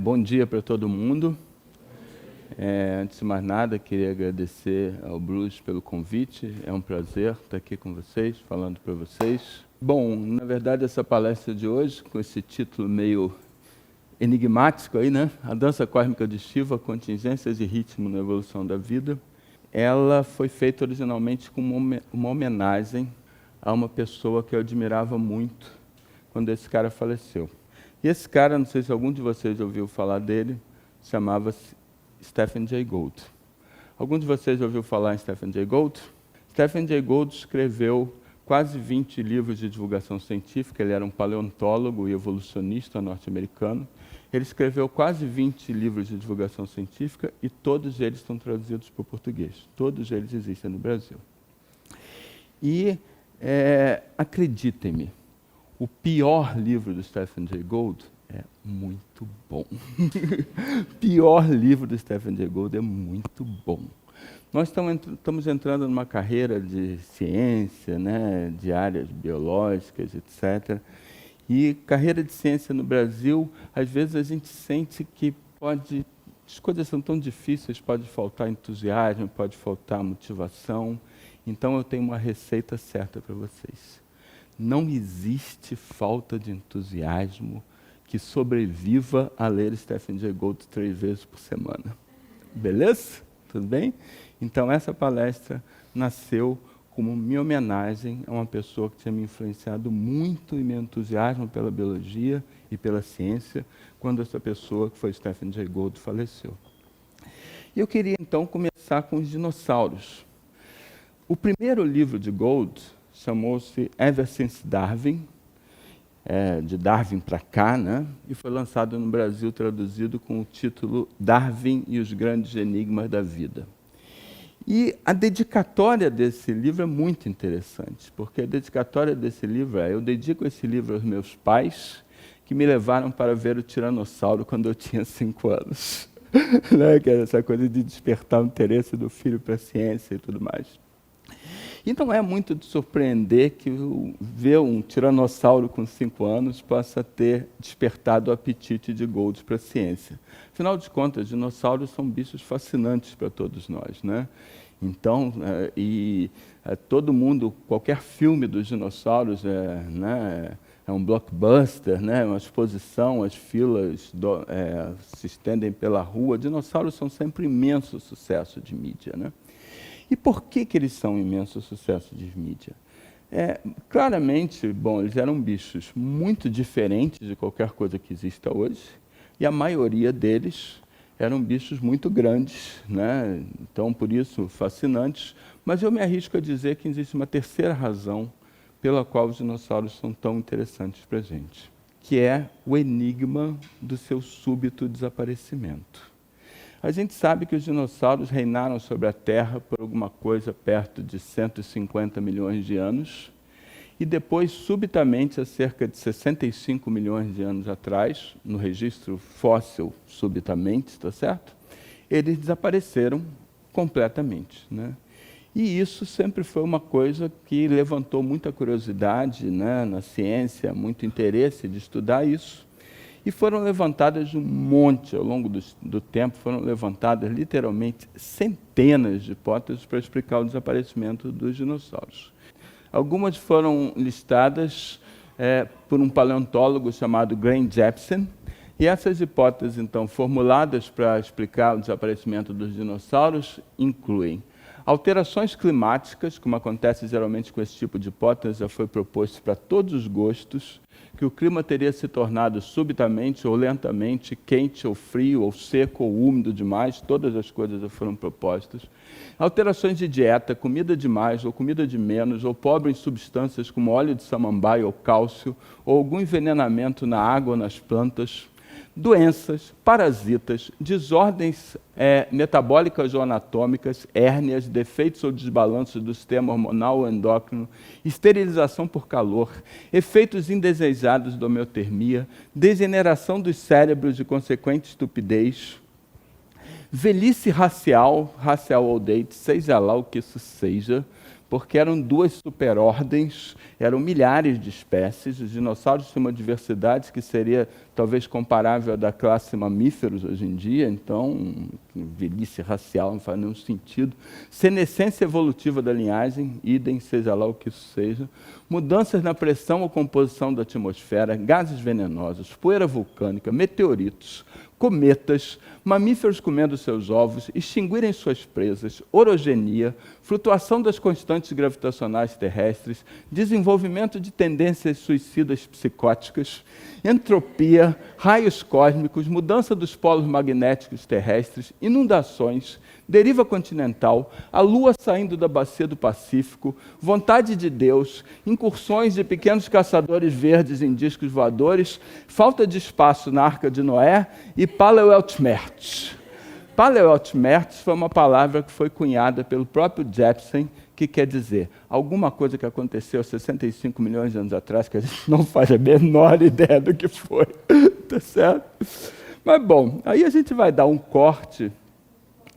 Bom dia para todo mundo. Antes de mais nada, queria agradecer ao Bruce pelo convite. É um prazer estar aqui com vocês, falando para vocês. Bom, na verdade, essa palestra de hoje, com esse título meio enigmático aí, né? A dança cósmica de Shiva, contingências e ritmo na evolução da vida. Ela foi feita originalmente como uma homenagem a uma pessoa que eu admirava muito quando esse cara faleceu. E esse cara, não sei se algum de vocês ouviu falar dele, chamava-se Stephen Jay Gould. Algum de vocês ouviu falar em Stephen Jay Gould? Stephen Jay Gould escreveu quase 20 livros de divulgação científica. Ele era um paleontólogo e evolucionista norte-americano. Ele escreveu quase 20 livros de divulgação científica e todos eles estão traduzidos para o português. Todos eles existem no Brasil. E, acreditem-me, o pior livro do Stephen Jay Gould é muito bom. O pior livro do Stephen Jay Gould é muito bom. Nós estamos entrando numa carreira de ciência, né, de áreas biológicas, etc. E carreira de ciência no Brasil, às vezes a gente sente que as coisas são tão difíceis, pode faltar entusiasmo, pode faltar motivação. Então eu tenho uma receita certa para vocês. Não existe falta de entusiasmo que sobreviva a ler Stephen Jay Gould 3 vezes por semana. Beleza? Tudo bem? Então, essa palestra nasceu como minha homenagem a uma pessoa que tinha me influenciado muito em meu entusiasmo pela biologia e pela ciência, quando essa pessoa, que foi Stephen Jay Gould, faleceu. E eu queria, então, começar com os dinossauros. O primeiro livro de Gould chamou-se Ever Since Darwin, de Darwin para cá, né? E foi lançado no Brasil, traduzido com o título Darwin e os Grandes Enigmas da Vida. E a dedicatória desse livro é muito interessante, porque a dedicatória desse livro eu dedico esse livro aos meus pais, que me levaram para ver o Tiranossauro quando eu tinha 5 anos. Né? Que era essa coisa de despertar o interesse do filho para a ciência e tudo mais. Então é muito de surpreender que ver um tiranossauro com 5 anos possa ter despertado o apetite de Gould para a ciência. Afinal de contas, dinossauros são bichos fascinantes para todos nós, né? Então, todo mundo, qualquer filme dos dinossauros é um blockbuster, né? Uma exposição, as filas se estendem pela rua. Dinossauros são sempre imenso sucesso de mídia, né? E por que eles são um imenso sucesso de mídia? Claramente, eles eram bichos muito diferentes de qualquer coisa que exista hoje, e a maioria deles eram bichos muito grandes, né? Então, por isso, fascinantes. Mas eu me arrisco a dizer que existe uma terceira razão pela qual os dinossauros são tão interessantes para a gente, que é o enigma do seu súbito desaparecimento. A gente sabe que os dinossauros reinaram sobre a Terra por alguma coisa perto de 150 milhões de anos, e depois, subitamente, há cerca de 65 milhões de anos atrás, no registro fóssil, subitamente, está certo? Eles desapareceram completamente, né? E isso sempre foi uma coisa que levantou muita curiosidade, né, na ciência, muito interesse de estudar isso. E foram levantadas um monte, ao longo do tempo, foram levantadas literalmente centenas de hipóteses para explicar o desaparecimento dos dinossauros. Algumas foram listadas por um paleontólogo chamado Graham Jepsen, e essas hipóteses, então, formuladas para explicar o desaparecimento dos dinossauros, incluem alterações climáticas, como acontece geralmente com esse tipo de hipótese, já foi proposto para todos os gostos, que o clima teria se tornado subitamente ou lentamente quente ou frio, ou seco ou úmido demais, todas as coisas já foram propostas. Alterações de dieta, comida demais ou comida de menos, ou pobre em substâncias como óleo de samambaia ou cálcio, ou algum envenenamento na água ou nas plantas. Doenças, parasitas, desordens metabólicas ou anatômicas, hérnias, defeitos ou desbalanços do sistema hormonal ou endócrino, esterilização por calor, efeitos indesejados da homeotermia, degeneração dos cérebros e consequente estupidez, velhice racial old age, seja lá o que isso seja, porque eram 2 superordens, eram milhares de espécies, os dinossauros tinham uma diversidade que seria talvez comparável à da classe mamíferos hoje em dia, então, velhice racial não faz nenhum sentido. Senescência evolutiva da linhagem, idem, seja lá o que isso seja. Mudanças na pressão ou composição da atmosfera, gases venenosos, poeira vulcânica, meteoritos, cometas, mamíferos comendo seus ovos, extinguirem suas presas, orogenia, flutuação das constantes gravitacionais terrestres, desenvolvimento de tendências suicidas psicóticas, entropia, raios cósmicos, mudança dos polos magnéticos terrestres, inundações, deriva continental, a Lua saindo da bacia do Pacífico, vontade de Deus, incursões de pequenos caçadores verdes em discos voadores, falta de espaço na Arca de Noé e Paleoeltmerz. Paleoeltmerz foi uma palavra que foi cunhada pelo próprio Jeppesen, que quer dizer alguma coisa que aconteceu há 65 milhões de anos atrás, que a gente não faz a menor ideia do que foi. Tá certo? Mas, bom, aí a gente vai dar um corte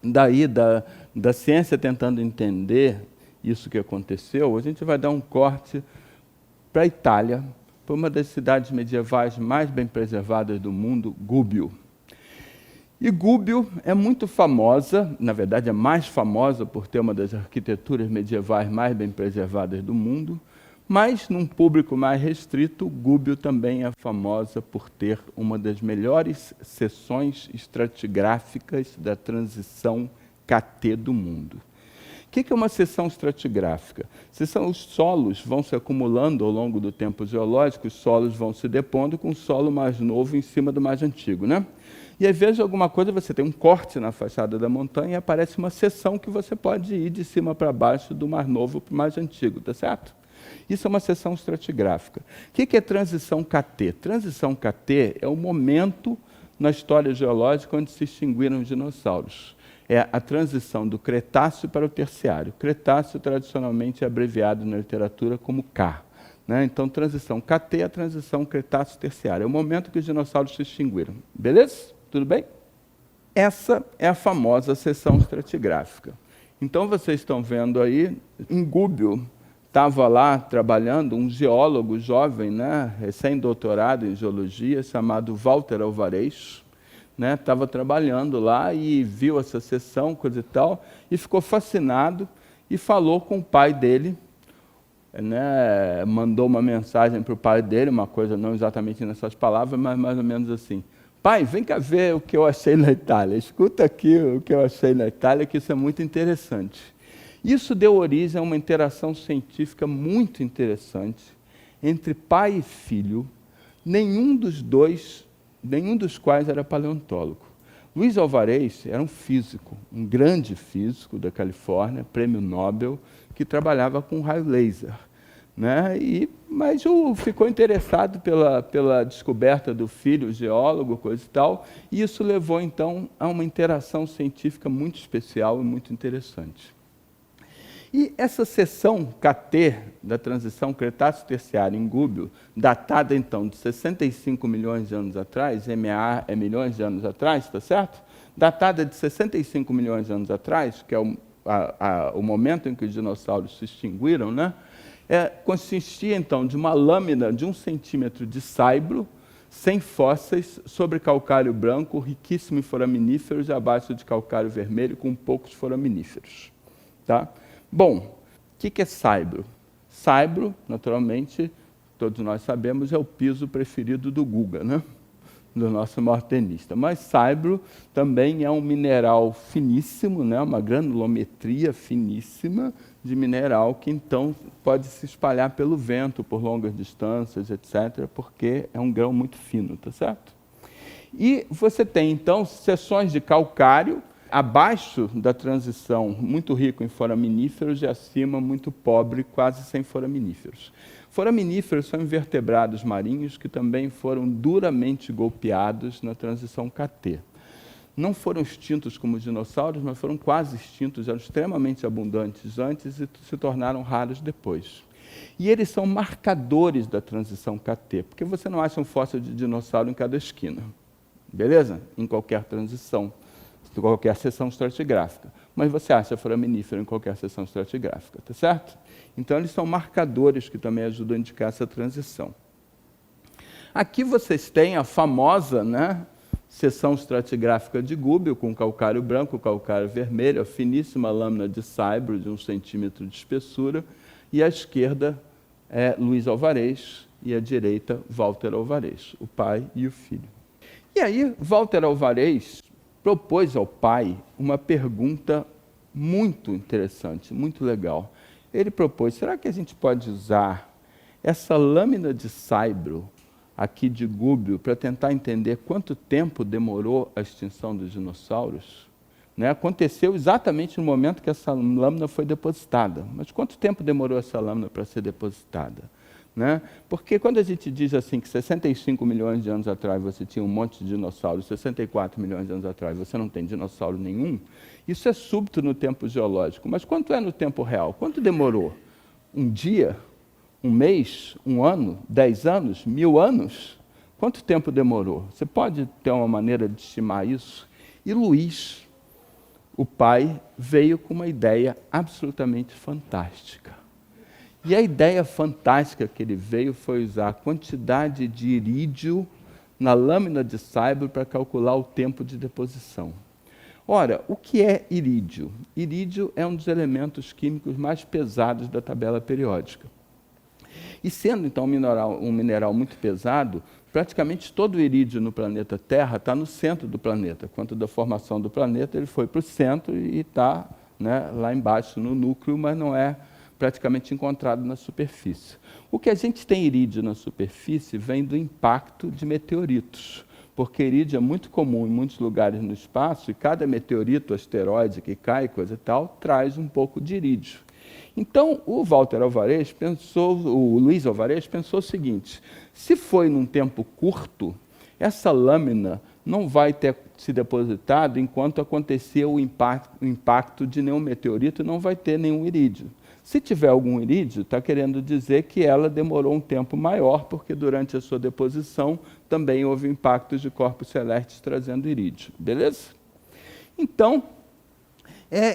daí da ciência tentando entender isso que aconteceu, a gente vai dar um corte para a Itália, para uma das cidades medievais mais bem preservadas do mundo, Gubbio. E Gubbio é muito famosa, na verdade é mais famosa por ter uma das arquiteturas medievais mais bem preservadas do mundo, mas num público mais restrito, Gubbio também é famosa por ter uma das melhores seções estratigráficas da transição KT do mundo. O que é uma seção estratigráfica? Os solos vão se acumulando ao longo do tempo geológico, os solos vão se depondo com o solo mais novo em cima do mais antigo, né? E às vezes alguma coisa, você tem um corte na fachada da montanha e aparece uma seção que você pode ir de cima para baixo do mais novo para o mais antigo, tá certo? Isso é uma seção estratigráfica. O que é transição KT? Transição KT é o momento na história geológica onde se extinguiram os dinossauros. É a transição do Cretáceo para o Terciário. Cretáceo, tradicionalmente, é abreviado na literatura como K. Né? Então, transição KT é a transição Cretáceo-Terciário. É o momento que os dinossauros se extinguiram. Beleza? Tudo bem? Essa é a famosa seção estratigráfica. Então, vocês estão vendo aí, em Gubbio, estava lá trabalhando um geólogo jovem, né, recém-doutorado em geologia, chamado Walter Alvarez, né, estava trabalhando lá e viu essa seção, coisa e tal, e ficou fascinado e falou com o pai dele, né, mandou uma mensagem para o pai dele, uma coisa não exatamente nessas palavras, mas mais ou menos assim: pai, vem cá ver o que eu achei na Itália, escuta aqui o que eu achei na Itália, que isso é muito interessante. Isso deu origem a uma interação científica muito interessante entre pai e filho, nenhum dos quais era paleontólogo. Luiz Alvarez era um físico, um grande físico da Califórnia, prêmio Nobel, que trabalhava com raio laser. Né? Mas ficou interessado pela descoberta do filho, geólogo, coisa e tal, e isso levou, então, a uma interação científica muito especial e muito interessante. E essa seção KT da transição Cretáceo-Terciário em Gubbio, datada então de 65 milhões de anos atrás, MA é milhões de anos atrás, está certo? Datada de 65 milhões de anos atrás, que é o momento em que os dinossauros se extinguiram, né? Consistia então de uma lâmina de 1 centímetro de saibro, sem fósseis, sobre calcário branco, riquíssimo em foraminíferos, e abaixo de calcário vermelho, com poucos foraminíferos. Tá? Bom, o que é saibro? Saibro, naturalmente, todos nós sabemos, é o piso preferido do Guga, né? Do nosso maior tenista. Mas saibro também é um mineral finíssimo, né? Uma granulometria finíssima de mineral que, então, pode se espalhar pelo vento por longas distâncias, etc., porque é um grão muito fino, tá certo? E você tem, então, seções de calcário, abaixo da transição, muito rico em foraminíferos, e acima, muito pobre, quase sem foraminíferos. Foraminíferos são invertebrados marinhos que também foram duramente golpeados na transição KT. Não foram extintos como os dinossauros, mas foram quase extintos, eram extremamente abundantes antes e se tornaram raros depois. E eles são marcadores da transição KT, porque você não acha um fóssil de dinossauro em cada esquina, beleza? Em qualquer transição, em qualquer seção estratigráfica. Mas você acha foraminífero em qualquer seção estratigráfica, tá certo? Então, eles são marcadores que também ajudam a indicar essa transição. Aqui vocês têm a famosa, né, seção estratigráfica de Gubbio, com calcário branco, calcário vermelho, a finíssima lâmina de saibro de 1 centímetro de espessura, e à esquerda é Luiz Alvarez, e à direita Walter Alvarez, o pai e o filho. E aí, Walter Alvarez propôs ao pai uma pergunta muito interessante, muito legal. Ele propôs, será que a gente pode usar essa lâmina de saibro aqui de Gubbio para tentar entender quanto tempo demorou a extinção dos dinossauros? Né? Aconteceu exatamente no momento que essa lâmina foi depositada. Mas quanto tempo demorou essa lâmina para ser depositada? Né? Porque quando a gente diz assim que 65 milhões de anos atrás você tinha um monte de dinossauros, 64 milhões de anos atrás você não tem dinossauro nenhum, isso é súbito no tempo geológico. Mas quanto é no tempo real? Quanto demorou? Um dia? Um mês? Um ano? 10 anos? 1000 anos? Quanto tempo demorou? Você pode ter uma maneira de estimar isso? E Luiz, o pai, veio com uma ideia absolutamente fantástica. E a ideia fantástica que ele veio foi usar a quantidade de irídio na lâmina de saibro para calcular o tempo de deposição. Ora, o que é irídio? Irídio é um dos elementos químicos mais pesados da tabela periódica. E sendo, então, um mineral muito pesado, praticamente todo o irídio no planeta Terra está no centro do planeta. Quanto da formação do planeta, ele foi para o centro e está, né, lá embaixo no núcleo, mas não é praticamente encontrado na superfície. O que a gente tem irídio na superfície vem do impacto de meteoritos, porque irídio é muito comum em muitos lugares no espaço, e cada meteorito, asteroide que cai, coisa e tal, traz um pouco de irídio. Então, o Luiz Alvarez pensou o seguinte, se foi num tempo curto, essa lâmina não vai ter se depositado enquanto acontecer o impacto de nenhum meteorito, não vai ter nenhum irídio. Se tiver algum irídio, está querendo dizer que ela demorou um tempo maior, porque durante a sua deposição também houve impactos de corpos celestes trazendo irídio. Beleza? Então,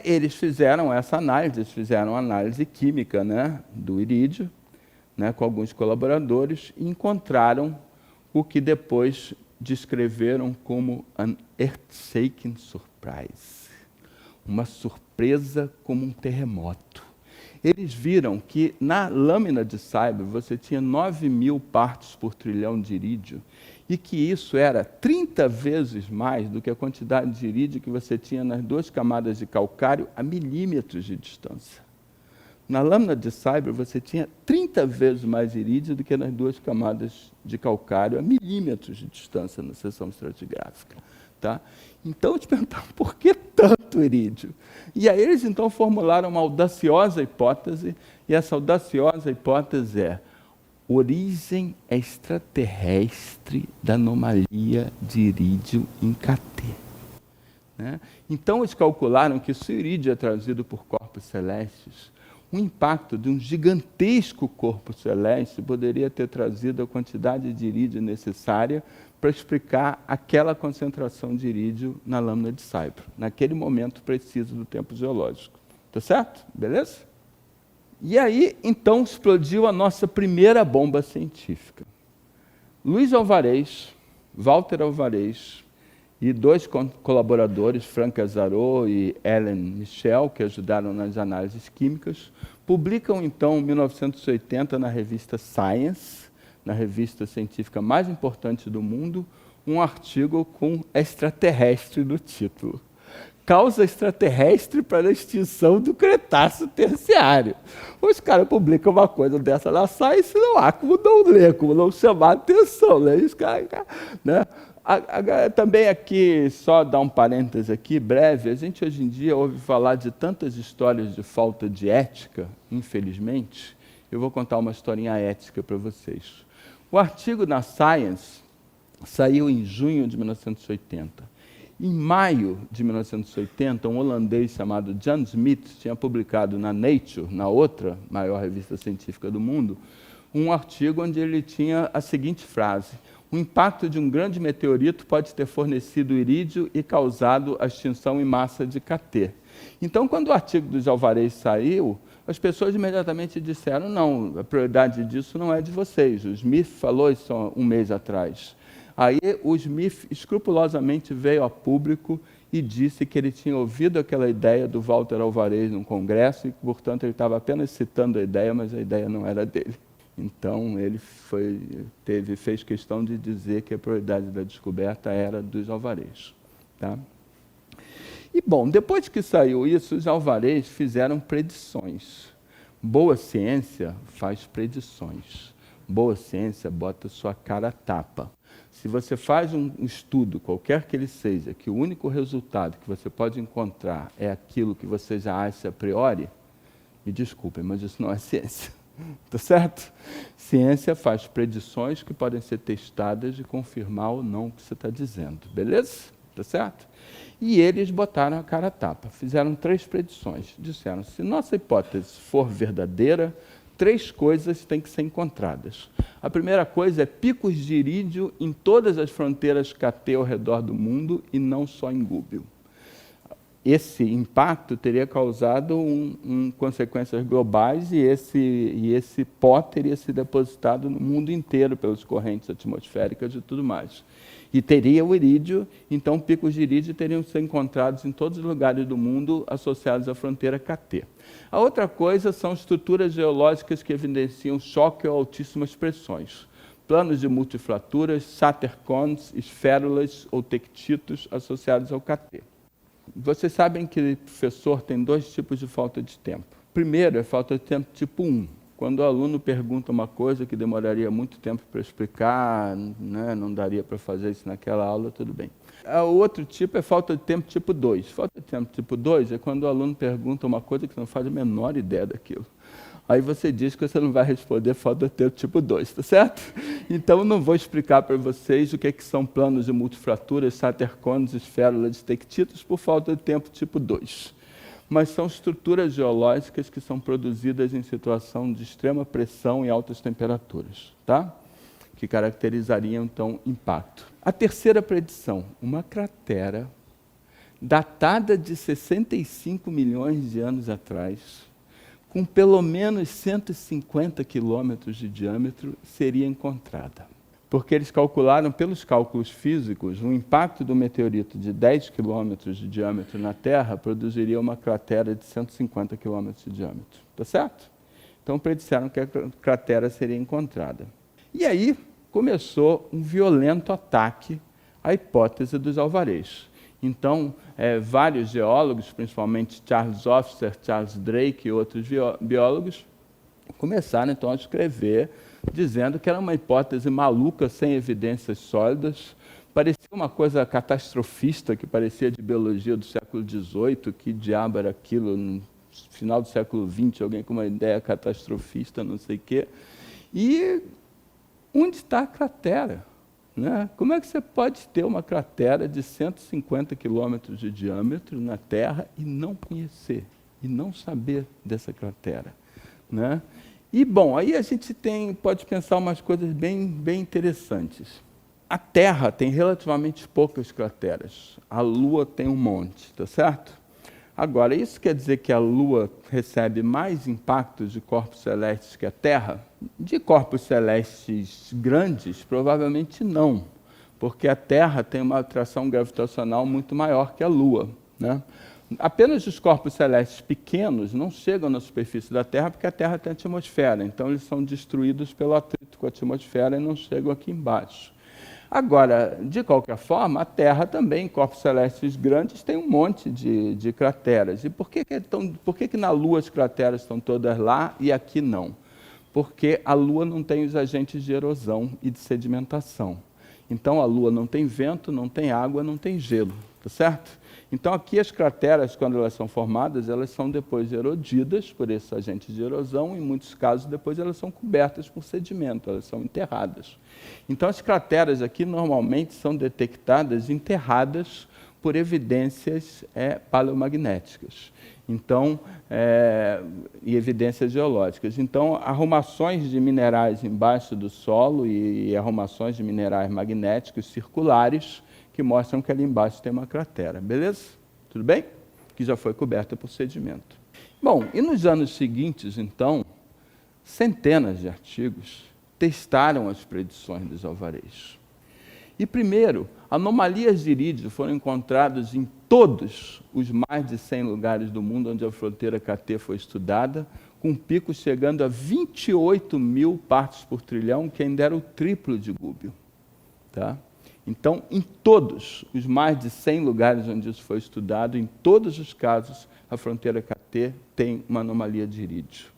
eles fizeram essa análise, eles fizeram análise química, né, do irídio, né, com alguns colaboradores, e encontraram o que depois descreveram como an earth-shaking surprise, uma surpresa como um terremoto. Eles viram que na lâmina de saibro você tinha 9.000 partes por trilhão de irídio, e que isso era 30 vezes mais do que a quantidade de irídio que você tinha nas 2 camadas de calcário a milímetros de distância. Na lâmina de saibro você tinha 30 vezes mais irídio do que nas 2 camadas de calcário a milímetros de distância na seção estratigráfica. Tá? Então, eles perguntaram, por que tanto irídio? E aí eles, então, formularam uma audaciosa hipótese, e essa audaciosa hipótese é origem extraterrestre da anomalia de irídio em KT. Né? Então, eles calcularam que se o irídio é trazido por corpos celestes, o impacto de um gigantesco corpo celeste poderia ter trazido a quantidade de irídio necessária para explicar aquela concentração de irídio na lâmina de saibro, naquele momento preciso do tempo geológico. Tá certo? Beleza? E aí, então, explodiu a nossa primeira bomba científica. Luiz Alvarez, Walter Alvarez e 2 colaboradores, Frank Azzarò e Ellen Michel, que ajudaram nas análises químicas, publicam, então, em 1980, na revista Science, na revista científica mais importante do mundo, um artigo com extraterrestre no título. Causa extraterrestre para a extinção do Cretáceo Terciário. Os caras publicam uma coisa dessa na Science, não há como não ler, como não chamar a atenção. Né? Né? Também aqui, só dar um parêntese aqui, breve, a gente hoje em dia ouve falar de tantas histórias de falta de ética, infelizmente. Eu vou contar uma historinha ética para vocês. O artigo na Science saiu em junho de 1980. Em maio de 1980, um holandês chamado Jan Smith tinha publicado na Nature, na outra maior revista científica do mundo, um artigo onde ele tinha a seguinte frase: o impacto de um grande meteorito pode ter fornecido irídio e causado a extinção em massa de KT. Então, quando o artigo dos Alvarez saiu, as pessoas imediatamente disseram, não, a prioridade disso não é de vocês. O Smith falou isso um mês atrás. Aí o Smith escrupulosamente veio a público e disse que ele tinha ouvido aquela ideia do Walter Alvarez num congresso e, portanto, ele estava apenas citando a ideia, mas a ideia não era dele. Então, ele fez questão de dizer que a prioridade da descoberta era dos Alvarez. Tá? E, bom, depois que saiu isso, os Alvarez fizeram predições. Boa ciência faz predições. Boa ciência bota sua cara a tapa. Se você faz um estudo, qualquer que ele seja, que o único resultado que você pode encontrar é aquilo que você já acha a priori, me desculpem, mas isso não é ciência. Tá certo? Ciência faz predições que podem ser testadas e confirmar ou não o que você está dizendo. Beleza? Tá certo? E eles botaram a cara a tapa. Fizeram 3 predições. Disseram, se nossa hipótese for verdadeira, 3 coisas têm que ser encontradas. A primeira coisa é picos de irídio em todas as fronteiras KT ao redor do mundo e não só em Gúbio. Esse impacto teria causado consequências globais e esse pó teria se depositado no mundo inteiro pelas correntes atmosféricas e tudo mais. E teria o irídio, então picos de irídio teriam sido encontrados em todos os lugares do mundo associados à fronteira KT. A outra coisa são estruturas geológicas que evidenciam choque ou altíssimas pressões. Planos de multifraturas, satercones, esférulas ou tectitos associados ao KT. Vocês sabem que o professor tem 2 tipos de falta de tempo. Primeiro é falta de tempo tipo 1. Quando o aluno pergunta uma coisa que demoraria muito tempo para explicar, né, não daria para fazer isso naquela aula, tudo bem. O outro tipo é falta de tempo tipo 2. Falta de tempo tipo 2 é quando o aluno pergunta uma coisa que você não faz a menor ideia daquilo. Aí você diz que você não vai responder falta de tempo tipo 2, tá certo? Então, eu não vou explicar para vocês o que são planos de multifraturas, satercones, esférulas, tectitos, por falta de tempo tipo 2. Mas são estruturas geológicas que são produzidas em situação de extrema pressão e altas temperaturas, tá? Que caracterizariam, então, impacto. A terceira predição, uma cratera datada de 65 milhões de anos atrás, com pelo menos 150 quilômetros de diâmetro, seria encontrada. Porque eles calcularam, pelos cálculos físicos, o impacto do meteorito de 10 quilômetros de diâmetro na Terra produziria uma cratera de 150 quilômetros de diâmetro. Tá certo? Então, predisseram que a cratera seria encontrada. E aí, começou um violento ataque à hipótese dos Alvarez. Então, vários geólogos, principalmente Charles Officer, Charles Drake e outros biólogos, começaram então a escrever, dizendo que era uma hipótese maluca, sem evidências sólidas, parecia uma coisa catastrofista, que parecia de biologia do século XVIII, que diabo era aquilo, no final do século XX, alguém com uma ideia catastrofista, não sei o quê. E onde está a cratera? Né? Como é que você pode ter uma cratera de 150 quilômetros de diâmetro na Terra e não conhecer, e não saber dessa cratera? Né? E, bom, aí a gente pode pensar umas coisas bem interessantes. A Terra tem relativamente poucas crateras, a Lua tem um monte, tá certo? Agora, isso quer dizer que a Lua recebe mais impactos de corpos celestes que a Terra? De corpos celestes grandes, provavelmente não, porque a Terra tem uma atração gravitacional muito maior que a Lua. Né? Apenas os corpos celestes pequenos não chegam na superfície da Terra, porque a Terra tem atmosfera, então eles são destruídos pelo atrito com a atmosfera e não chegam aqui embaixo. Agora, de qualquer forma, a Terra também, corpos celestes grandes, tem um monte de crateras. E por que na Lua as crateras estão todas lá e aqui não? Porque a Lua não tem os agentes de erosão e de sedimentação. Então, a Lua não tem vento, não tem água, não tem gelo, tá certo? Então, aqui as crateras, quando elas são formadas, elas são depois erodidas por esses agentes de erosão, em muitos casos, depois elas são cobertas por sedimento, elas são enterradas. Então, as crateras aqui, normalmente, são detectadas enterradas por evidências paleomagnéticas. Então, e evidências geológicas. Então, arrumações de minerais embaixo do solo e arrumações de minerais magnéticos circulares que mostram que ali embaixo tem uma cratera. Beleza? Tudo bem? Que já foi coberta por sedimento. Bom, e nos anos seguintes, então, centenas de artigos testaram as predições dos alvarejos. E primeiro, anomalias de irídio foram encontradas em todos os mais de 100 lugares do mundo onde a fronteira KT foi estudada, com picos chegando a 28 mil partes por trilhão, que ainda era o triplo de Gubbio. Tá? Então, em todos os mais de 100 lugares onde isso foi estudado, em todos os casos, a fronteira KT tem uma anomalia de irídio.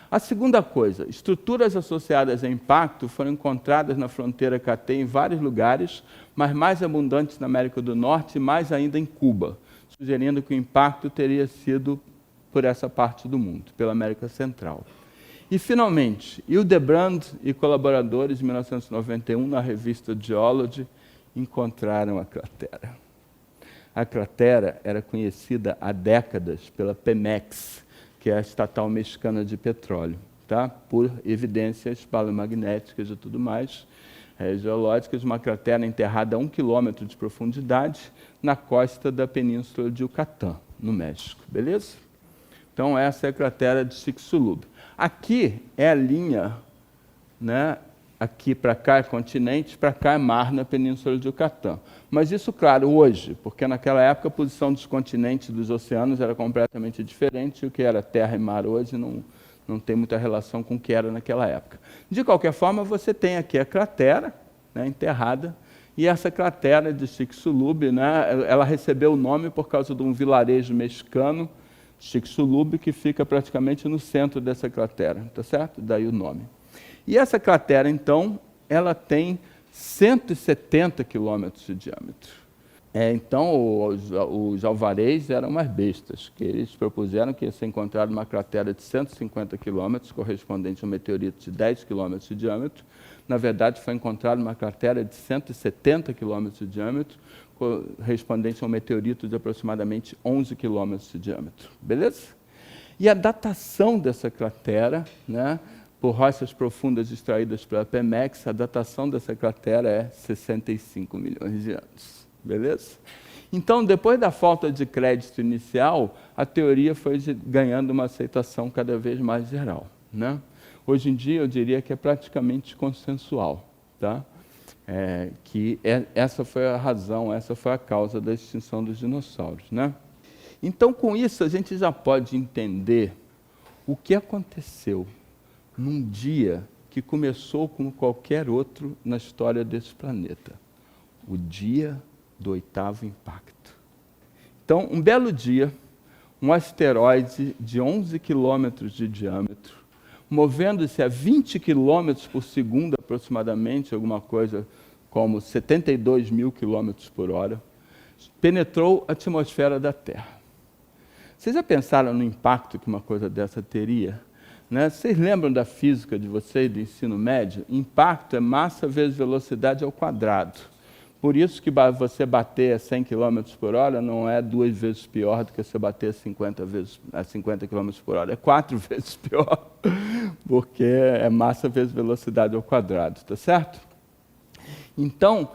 A segunda coisa, estruturas associadas a impacto foram encontradas na fronteira KT em vários lugares, mas mais abundantes na América do Norte e mais ainda em Cuba, sugerindo que o impacto teria sido por essa parte do mundo, pela América Central. E, finalmente, Hildebrand e colaboradores, em 1991, na revista Geology, encontraram a cratera. A cratera era conhecida há décadas pela Pemex, que é a estatal mexicana de petróleo, tá? Por evidências paleomagnéticas e tudo mais, geológicas, uma cratera enterrada a 1 quilômetro de profundidade na costa da península de Yucatán, no México, beleza? Então, essa é a cratera de Chicxulub. Aqui é a linha, né? Aqui para cá é continente, para cá é mar na península de Yucatán. Mas isso, claro, hoje, porque naquela época a posição dos continentes e dos oceanos era completamente diferente, e o que era terra e mar hoje não tem muita relação com o que era naquela época. De qualquer forma, você tem aqui a cratera, né, enterrada, e essa cratera de Chicxulub, né, ela recebeu o nome por causa de um vilarejo mexicano, Chicxulub, que fica praticamente no centro dessa cratera, tá certo? Daí o nome. E essa cratera, então, ela tem 170 quilômetros de diâmetro. Então, os alvarejos eram umas bestas, que eles propuseram que ia ser encontrada uma cratera de 150 quilômetros, correspondente a um meteorito de 10 quilômetros de diâmetro. Na verdade, foi encontrada uma cratera de 170 quilômetros de diâmetro, correspondente a um meteorito de aproximadamente 11 quilômetros de diâmetro. Beleza? E a datação dessa cratera, né, por rochas profundas extraídas pela Pemex, a datação dessa cratera é 65 milhões de anos. Beleza? Então, depois da falta de crédito inicial, a teoria foi ganhando uma aceitação cada vez mais geral, né? Hoje em dia, eu diria que é praticamente consensual, tá? Essa foi a razão, essa foi a causa da extinção dos dinossauros, né? Então, com isso, a gente já pode entender o que aconteceu num dia que começou como qualquer outro na história desse planeta. O dia do oitavo impacto. Então, um belo dia, um asteroide de 11 quilômetros de diâmetro, movendo-se a 20 quilômetros por segundo aproximadamente, alguma coisa como 72 mil quilômetros por hora, penetrou a atmosfera da Terra. Vocês já pensaram no impacto que uma coisa dessa teria? Né? Vocês lembram da física de vocês, do ensino médio? Impacto é massa vezes velocidade ao quadrado. Por isso que você bater a 100 km por hora não é 2 vezes pior do que você bater a 50 km por hora. É 4 vezes pior, porque é massa vezes velocidade ao quadrado, tá certo? Então,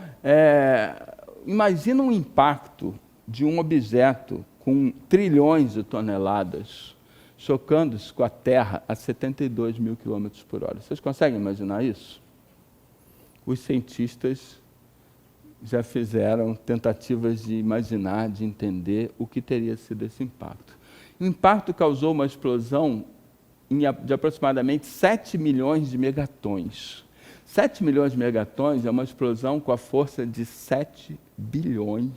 imagina um impacto de um objeto com trilhões de toneladas, chocando-se com a Terra a 72 mil km por hora. Vocês conseguem imaginar isso? Os cientistas já fizeram tentativas de imaginar, de entender o que teria sido esse impacto. O impacto causou uma explosão de aproximadamente 7 milhões de megatons. 7 milhões de megatons é uma explosão com a força de 7 bilhões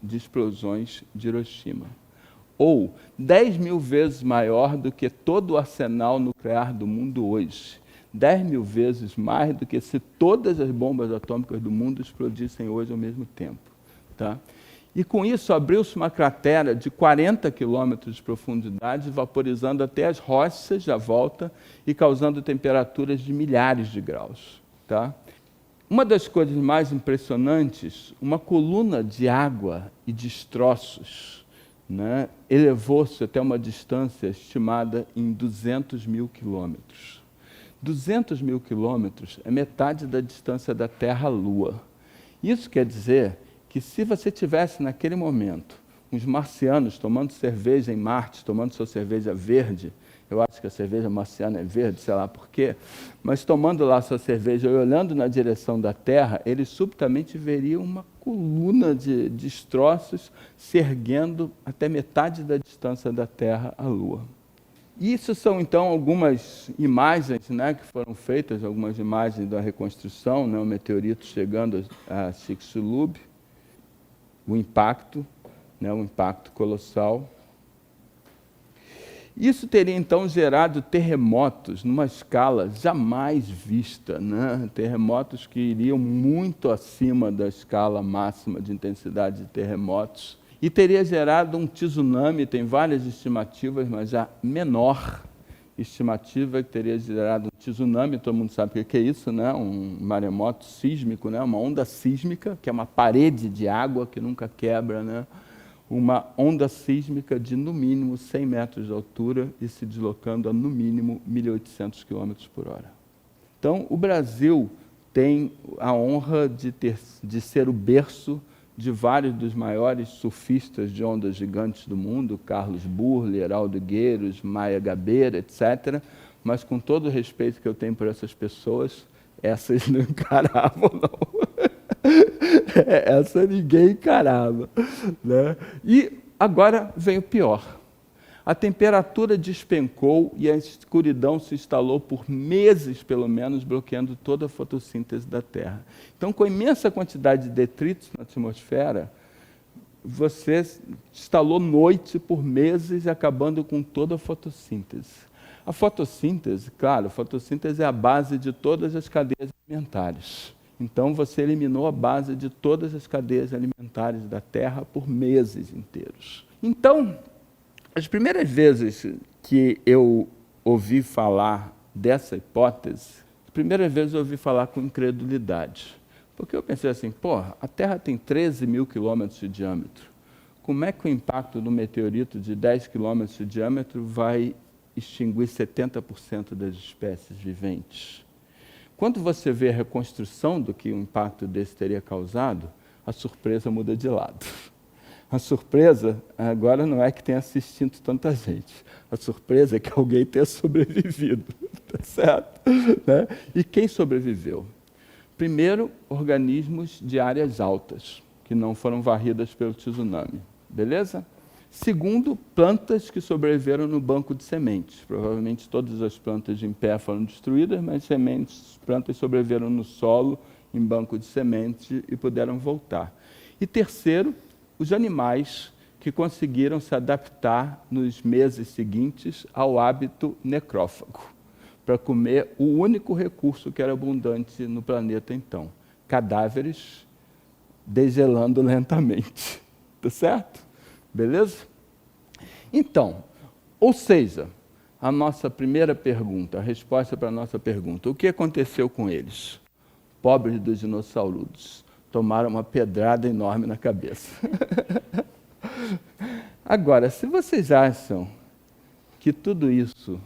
de explosões de Hiroshima. Ou 10 mil vezes maior do que todo o arsenal nuclear do mundo hoje. 10 mil vezes mais do que se todas as bombas atômicas do mundo explodissem hoje ao mesmo tempo. Tá? E com isso abriu-se uma cratera de 40 quilômetros de profundidade, vaporizando até as rochas à volta e causando temperaturas de milhares de graus. Tá? Uma das coisas mais impressionantes, uma coluna de água e destroços, né, elevou-se até uma distância estimada em 200 mil quilômetros. 200 mil quilômetros é metade da distância da Terra à Lua. Isso quer dizer que se você tivesse naquele momento uns marcianos tomando cerveja em Marte, tomando sua cerveja verde. Eu acho que a cerveja marciana é verde, sei lá por quê. Mas tomando lá sua cerveja e olhando na direção da Terra, eles subitamente veriam uma coluna de destroços se erguendo até metade da distância da Terra à Lua. Isso são, então, algumas imagens, né, que foram feitas, algumas imagens da reconstrução, né, o meteorito chegando a Chicxulub, o impacto, né, um impacto colossal. Isso teria, então, gerado terremotos numa escala jamais vista, né? Terremotos que iriam muito acima da escala máxima de intensidade de terremotos. E teria gerado um tsunami, tem várias estimativas, mas a menor estimativa é que teria gerado um tsunami, todo mundo sabe o que é isso, né? Um maremoto sísmico, né? Uma onda sísmica, que é uma parede de água que nunca quebra, né? Uma onda sísmica de, no mínimo, 100 metros de altura e se deslocando a, no mínimo, 1.800 km por hora. Então, o Brasil tem a honra de ser o berço de vários dos maiores surfistas de ondas gigantes do mundo, Carlos Burle, Heraldo Gueiros, Maia Gabeira, etc. Mas, com todo o respeito que eu tenho por essas pessoas, essas não encaravam, não. Essa ninguém encarava, né? E agora vem o pior. A temperatura despencou e a escuridão se instalou por meses, pelo menos, bloqueando toda a fotossíntese da Terra. Então, com a imensa quantidade de detritos na atmosfera, você instalou noite por meses, acabando com toda a fotossíntese. A fotossíntese, claro, a fotossíntese é a base de todas as cadeias alimentares. Então, você eliminou a base de todas as cadeias alimentares da Terra por meses inteiros. Então, as primeiras vezes que eu ouvi falar dessa hipótese, as primeiras vezes eu ouvi falar com incredulidade. Porque eu pensei assim, a Terra tem 13 mil quilômetros de diâmetro. Como é que o impacto do meteorito de 10 quilômetros de diâmetro vai extinguir 70% das espécies viventes? Quando você vê a reconstrução do que um impacto desse teria causado, a surpresa muda de lado. A surpresa agora não é que tenha se extinto tanta gente. A surpresa é que alguém tenha sobrevivido. Tá certo? Né? E quem sobreviveu? Primeiro, organismos de áreas altas, que não foram varridas pelo tsunami. Beleza? Segundo, plantas que sobreviveram no banco de sementes. Provavelmente todas as plantas em pé foram destruídas, mas plantas sobreviveram no solo, em banco de sementes, e puderam voltar. E terceiro, os animais que conseguiram se adaptar nos meses seguintes ao hábito necrófago, para comer o único recurso que era abundante no planeta então, cadáveres degelando lentamente. Tá certo? Beleza? Então, ou seja, a nossa primeira pergunta, a resposta para a nossa pergunta, o que aconteceu com eles? Pobres dos dinossauros, tomaram uma pedrada enorme na cabeça. Agora, se vocês acham que tudo isso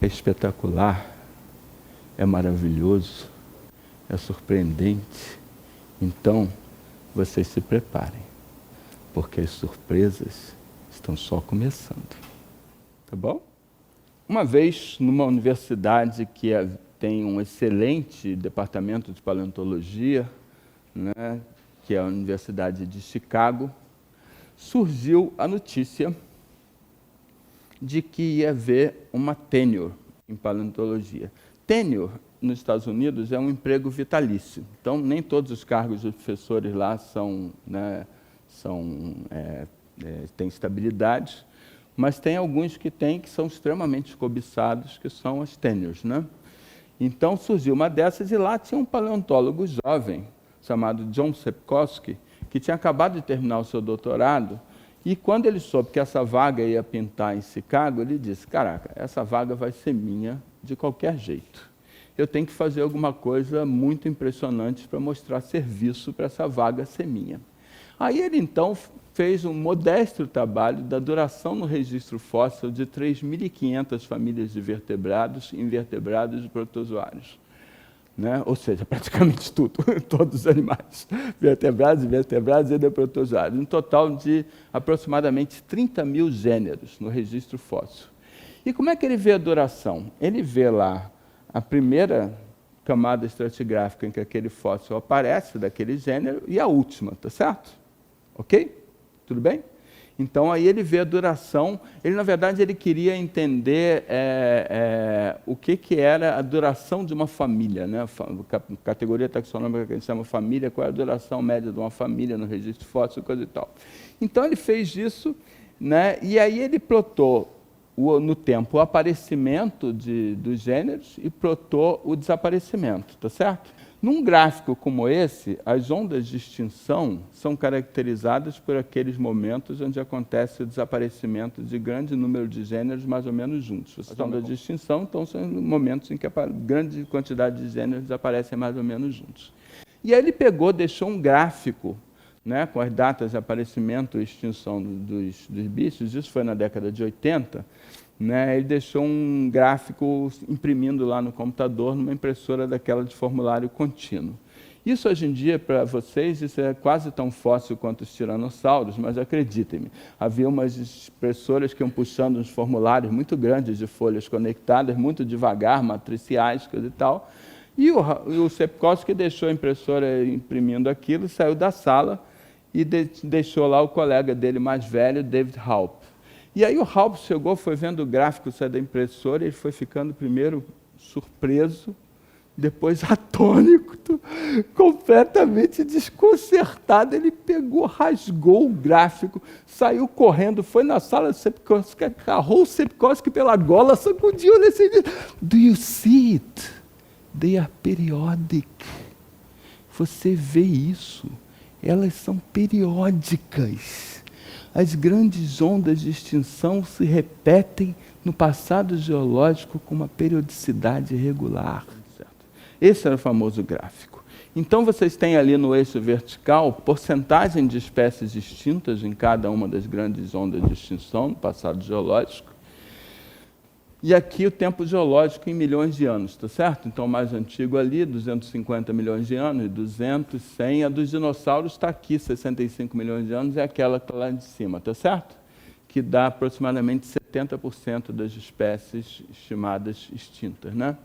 é espetacular, é maravilhoso, é surpreendente, então vocês se preparem, porque as surpresas estão só começando. Tá bom? Uma vez, numa universidade que tem um excelente departamento de paleontologia, né, que é a Universidade de Chicago, surgiu a notícia de que ia haver uma tenure em paleontologia. Tenure, nos Estados Unidos, é um emprego vitalício. Então, nem todos os cargos dos professores lá têm estabilidade, mas tem alguns que são extremamente cobiçados, que são as tenures, né? Então, surgiu uma dessas e lá tinha um paleontólogo jovem, chamado John Sepkoski, que tinha acabado de terminar o seu doutorado, e quando ele soube que essa vaga ia pintar em Chicago, ele disse, caraca, essa vaga vai ser minha de qualquer jeito. Eu tenho que fazer alguma coisa muito impressionante para mostrar serviço para essa vaga ser minha. Aí ele, então, fez um modesto trabalho da duração no registro fóssil de 3.500 famílias de vertebrados, invertebrados e protozoários. né? Ou seja, praticamente tudo, todos os animais, vertebrados, invertebrados e protozoários. Um total de aproximadamente 30 mil gêneros no registro fóssil. E como é que ele vê a duração? Ele vê lá a primeira camada estratigráfica em que aquele fóssil aparece, daquele gênero, e a última, tá certo? Ok? Tudo bem? Então, aí ele vê a duração. Ele, na verdade, ele queria entender o que era a duração de uma família, né? Categoria taxonômica que a gente chama família, qual é a duração média de uma família no registro fóssil, coisa e tal. Então, ele fez isso, né? E aí ele plotou no tempo o aparecimento dos gêneros e plotou o desaparecimento, tá certo? Num gráfico como esse, as ondas de extinção são caracterizadas por aqueles momentos onde acontece o desaparecimento de grande número de gêneros mais ou menos juntos. As ondas de extinção, então, são momentos em que a grande quantidade de gêneros desaparecem mais ou menos juntos. E aí ele pegou, deixou um gráfico, né, com as datas de aparecimento e extinção dos bichos, isso foi na década de 80, né, ele deixou um gráfico imprimindo lá no computador, numa impressora daquela de formulário contínuo. Isso hoje em dia, para vocês, isso é quase tão fóssil quanto os tiranossauros, mas acreditem-me, havia umas impressoras que iam puxando uns formulários muito grandes de folhas conectadas, muito devagar, matriciais, coisa e tal, e o Sepkoski deixou a impressora imprimindo aquilo, saiu da sala e deixou lá o colega dele mais velho, David Halp. E aí o Halp chegou, foi vendo o gráfico sair da impressora, ele foi ficando primeiro surpreso, depois atônito, completamente desconcertado. Ele pegou, rasgou o gráfico, saiu correndo, foi na sala do Sepkoski, agarrou o Sepkoski pela gola, sacudiu nesse e disse: "Do you see it? They are periodic." Você vê isso? Elas são periódicas. As grandes ondas de extinção se repetem no passado geológico com uma periodicidade regular. Certo? Esse era o famoso gráfico. Então, vocês têm ali no eixo vertical porcentagem de espécies extintas em cada uma das grandes ondas de extinção no passado geológico. E aqui o tempo geológico em milhões de anos, tá certo? Então, o mais antigo ali, 250 milhões de anos, 200, 100. A dos dinossauros está aqui, 65 milhões de anos, é aquela que está lá de cima, tá certo? Que dá aproximadamente 70% das espécies estimadas extintas, né?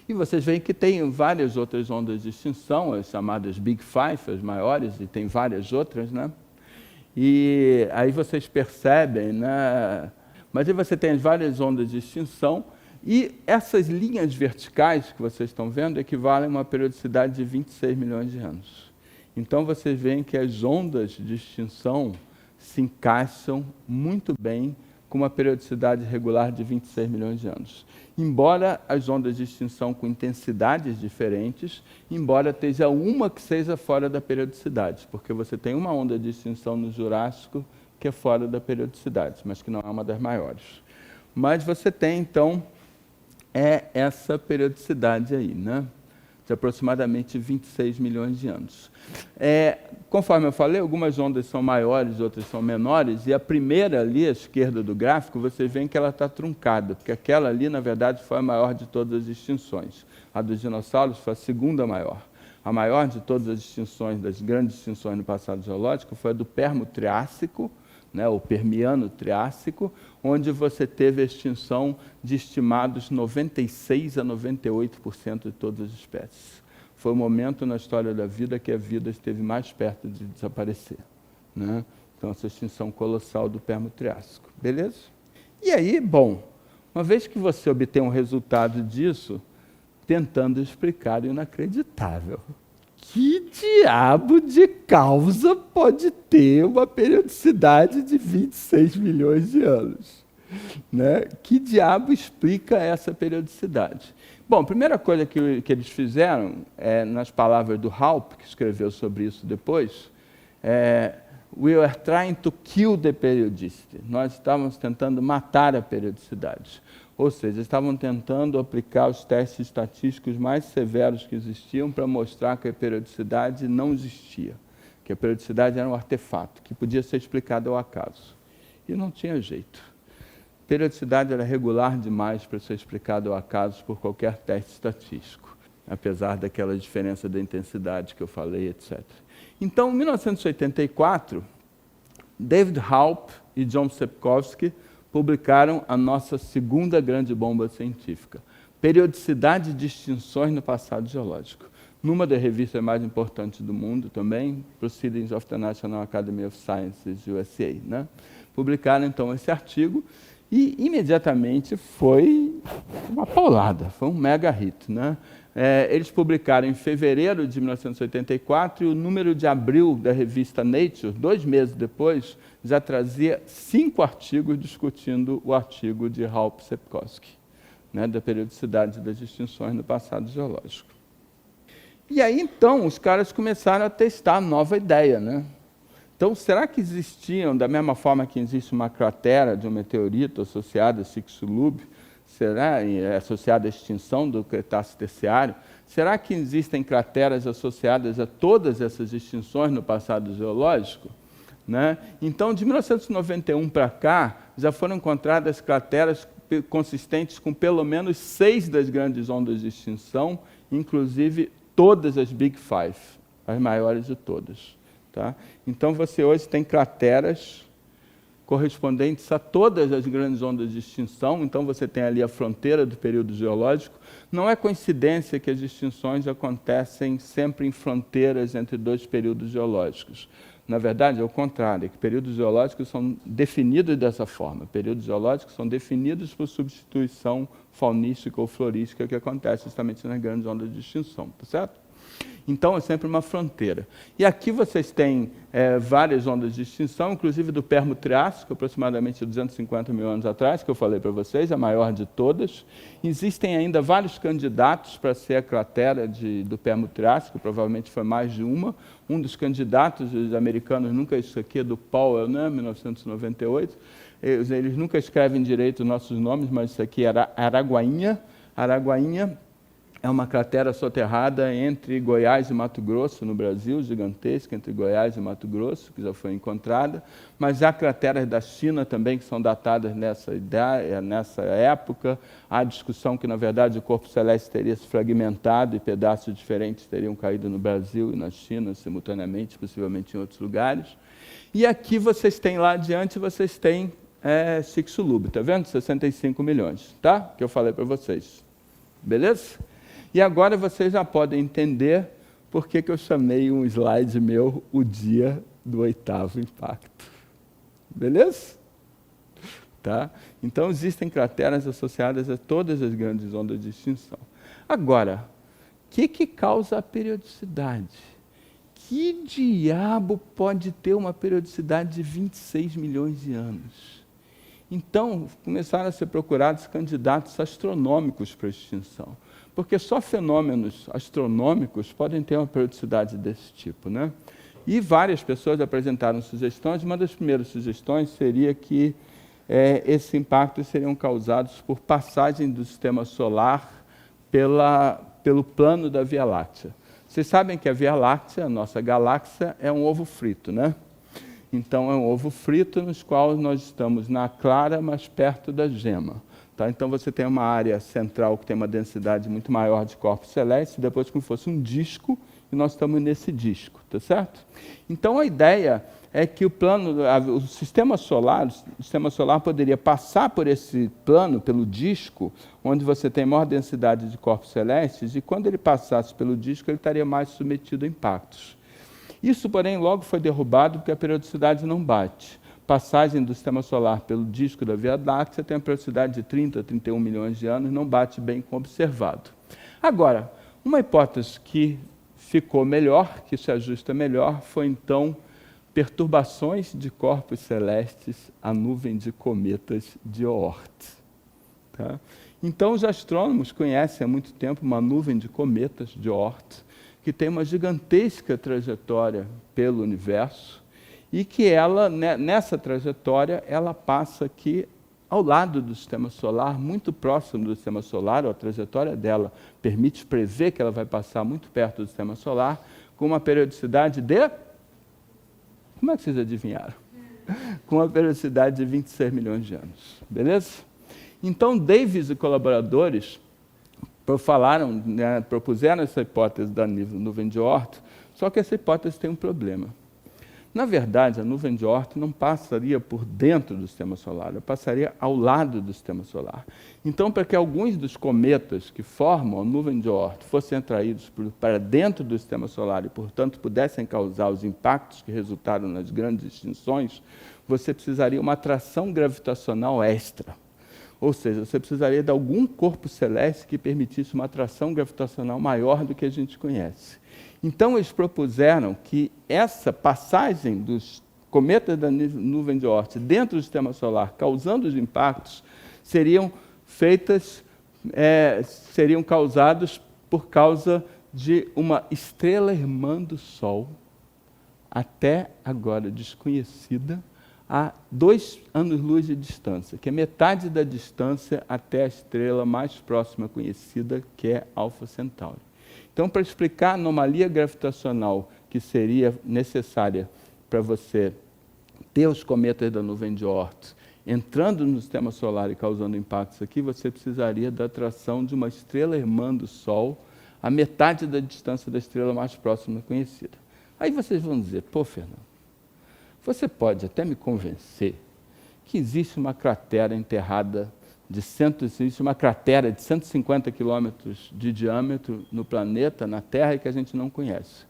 E vocês veem que tem várias outras ondas de extinção, as chamadas Big Five, as maiores, e tem várias outras, né? E aí vocês percebem, né? Mas aí você tem as várias ondas de extinção, e essas linhas verticais que vocês estão vendo equivalem a uma periodicidade de 26 milhões de anos. Então, vocês veem que as ondas de extinção se encaixam muito bem com uma periodicidade regular de 26 milhões de anos. Embora as ondas de extinção com intensidades diferentes, embora esteja uma que seja fora da periodicidade, porque você tem uma onda de extinção no Jurássico que é fora da periodicidade, mas que não é uma das maiores. Mas você tem, então, essa periodicidade aí, né? De aproximadamente 26 milhões de anos. Conforme eu falei, algumas ondas são maiores, outras são menores, e a primeira ali, à esquerda do gráfico, vocês veem que ela está truncada, porque aquela ali, na verdade, foi a maior de todas as extinções. A dos dinossauros foi a segunda maior. A maior de todas as extinções, das grandes extinções no passado geológico, foi a do Permo-Triássico, né, o Permiano-Triássico, onde você teve a extinção de estimados 96 a 98% de todas as espécies. Foi o momento na história da vida que a vida esteve mais perto de desaparecer, né? Então, essa extinção colossal do Permo-Triássico. Beleza? E aí, bom, uma vez que você obtém um resultado disso, tentando explicar o inacreditável. Que diabo de causa pode ter uma periodicidade de 26 milhões de anos? Né? Que diabo explica essa periodicidade? Bom, a primeira coisa que eles fizeram, nas palavras do Halp, que escreveu sobre isso depois, "We were trying to kill the periodicity." Nós estávamos tentando matar a periodicidade. Ou seja, estavam tentando aplicar os testes estatísticos mais severos que existiam para mostrar que a periodicidade não existia, que a periodicidade era um artefato, que podia ser explicado ao acaso. E não tinha jeito. A periodicidade era regular demais para ser explicada ao acaso por qualquer teste estatístico. apesar daquela diferença da intensidade que eu falei, etc. Então, em 1984, David Haupt e John Sepkovsky publicaram a nossa segunda grande bomba científica, Periodicidade de Extinções no Passado Geológico, numa das revistas mais importantes do mundo também, Proceedings of the National Academy of Sciences, USA. Né? Publicaram, então, esse artigo e, imediatamente, foi uma paulada, foi um mega hit. Né? Eles publicaram em fevereiro de 1984 e o número de abril da revista Nature, 2 meses depois, já trazia 5 artigos discutindo o artigo de Haupt-Sepkovsky, né, da periodicidade das extinções no passado geológico. E aí, então, os caras começaram a testar a nova ideia. Né? Então, será que existiam, da mesma forma que existe uma cratera de um meteorito associada a Chicxulub, será associada à extinção do Cretáceo Terciário, será que existem crateras associadas a todas essas extinções no passado geológico? Né? Então, de 1991 para cá, já foram encontradas crateras consistentes com pelo menos 6 das grandes ondas de extinção, inclusive todas as Big Five, as maiores de todas. Tá? Então, você hoje tem crateras correspondentes a todas as grandes ondas de extinção, então você tem ali a fronteira do período geológico. Não é coincidência que as extinções acontecem sempre em fronteiras entre 2 períodos geológicos. Na verdade, é o contrário, que períodos geológicos são definidos dessa forma. Períodos geológicos são definidos por substituição faunística ou florística que acontece justamente nas grandes ondas de extinção, tá certo? Então, é sempre uma fronteira. E aqui vocês têm várias ondas de extinção, inclusive do Permo-Triássico, aproximadamente 250 mil anos atrás, que eu falei para vocês, a maior de todas. Existem ainda vários candidatos para ser a cratera do Permo-Triássico, provavelmente foi mais de uma. Um dos candidatos, os americanos, nunca, isso aqui é do Powell, né, 1998, eles nunca escrevem direito os nossos nomes, mas isso aqui era Araguainha. Araguainha é uma cratera soterrada entre Goiás e Mato Grosso, no Brasil, gigantesca, entre Goiás e Mato Grosso, que já foi encontrada. Mas há crateras da China também, que são datadas nessa época. Há discussão que, na verdade, o corpo celeste teria se fragmentado e pedaços diferentes teriam caído no Brasil e na China, simultaneamente, possivelmente em outros lugares. E aqui vocês têm, lá adiante, vocês têm Chicxulub, está vendo? 65 milhões, tá? Que eu falei para vocês. Beleza? E agora vocês já podem entender por que eu chamei um slide meu o dia do 8º impacto. Beleza? Tá? Então, existem crateras associadas a todas as grandes ondas de extinção. Agora, o que causa a periodicidade? Que diabo pode ter uma periodicidade de 26 milhões de anos? Então, começaram a ser procurados candidatos astronômicos para a extinção. Porque só fenômenos astronômicos podem ter uma periodicidade desse tipo. Né? E várias pessoas apresentaram sugestões. Uma das primeiras sugestões seria que esses impactos seriam causados por passagem do sistema solar pelo plano da Via Láctea. Vocês sabem que a Via Láctea, a nossa galáxia, é um ovo frito, né? Então, é um ovo frito no qual nós estamos na clara, mas perto da gema. Tá? Então, você tem uma área central que tem uma densidade muito maior de corpos celestes, depois como se fosse um disco, e nós estamos nesse disco, tá certo? Então, a ideia é que o sistema solar poderia passar por esse plano, pelo disco, onde você tem maior densidade de corpos celestes, e quando ele passasse pelo disco, ele estaria mais submetido a impactos. Isso, porém, logo foi derrubado porque a periodicidade não bate. Passagem do sistema solar pelo disco da Via Láctea tem a periodicidade de 30 a 31 milhões de anos, não bate bem com o observado. Agora, uma hipótese que ficou melhor, que se ajusta melhor, foi, então, perturbações de corpos celestes à nuvem de cometas de Oort. Tá? Então, os astrônomos conhecem há muito tempo uma nuvem de cometas de Oort, que tem uma gigantesca trajetória pelo universo e que nessa trajetória, ela passa aqui ao lado do sistema solar, muito próximo do sistema solar, ou a trajetória dela permite prever que ela vai passar muito perto do sistema solar, com uma periodicidade de... Como é que vocês adivinharam? Com uma periodicidade de 26 milhões de anos. Beleza? Então, Davis e colaboradores falaram, né, propuseram essa hipótese da nuvem de Oort, só que essa hipótese tem um problema. Na verdade, a nuvem de Oort não passaria por dentro do sistema solar, ela passaria ao lado do sistema solar. Então, para que alguns dos cometas que formam a nuvem de Oort fossem atraídos para dentro do sistema solar e, portanto, pudessem causar os impactos que resultaram nas grandes extinções, você precisaria uma atração gravitacional extra. Ou seja, você precisaria de algum corpo celeste que permitisse uma atração gravitacional maior do que a gente conhece. Então, eles propuseram que essa passagem dos cometas da nuvem de Oort dentro do sistema solar, causando os impactos, seriam causados por causa de uma estrela irmã do Sol, até agora desconhecida, a 2 anos-luz de distância, que é metade da distância até a estrela mais próxima conhecida, que é Alfa Centauri. Então, para explicar a anomalia gravitacional que seria necessária para você ter os cometas da nuvem de Oort entrando no sistema solar e causando impactos aqui, você precisaria da atração de uma estrela irmã do Sol a metade da distância da estrela mais próxima conhecida. Aí vocês vão dizer, pô, Fernando, você pode até me convencer que existe uma cratera enterrada existe uma cratera de 150 quilômetros de diâmetro no planeta, na Terra, e que a gente não conhece.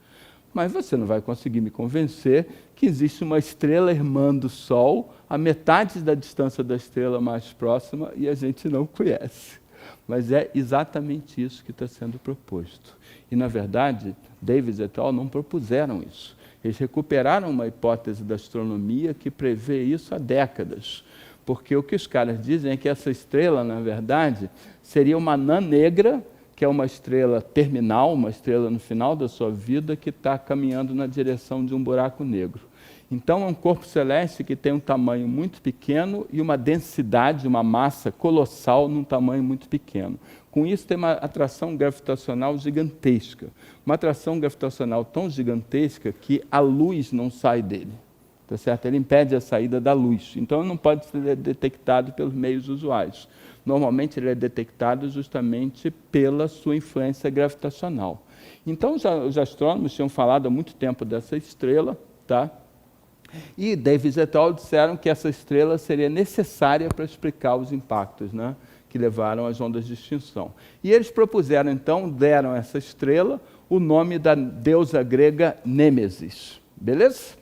Mas você não vai conseguir me convencer que existe uma estrela irmã do Sol a metade da distância da estrela mais próxima e a gente não conhece. Mas é exatamente isso que está sendo proposto. E, na verdade, Davis et al. Não propuseram isso. Eles recuperaram uma hipótese da astronomia que prevê isso há décadas. Porque o que os caras dizem é que essa estrela, na verdade, seria uma anã negra, que é uma estrela terminal, uma estrela no final da sua vida, que está caminhando na direção de um buraco negro. Então, é um corpo celeste que tem um tamanho muito pequeno e uma densidade, uma massa colossal num tamanho muito pequeno. Com isso, tem uma atração gravitacional gigantesca. Uma atração gravitacional tão gigantesca que a luz não sai dele. Tá certo? Ele impede a saída da luz. Então, ele não pode ser detectado pelos meios usuais. Normalmente, ele é detectado justamente pela sua influência gravitacional. Então, os astrônomos tinham falado há muito tempo dessa estrela, tá? E Davis et al. Disseram que essa estrela seria necessária para explicar os impactos, né, que levaram às ondas de extinção. E eles propuseram, então, deram a essa estrela o nome da deusa grega Nêmesis. Beleza?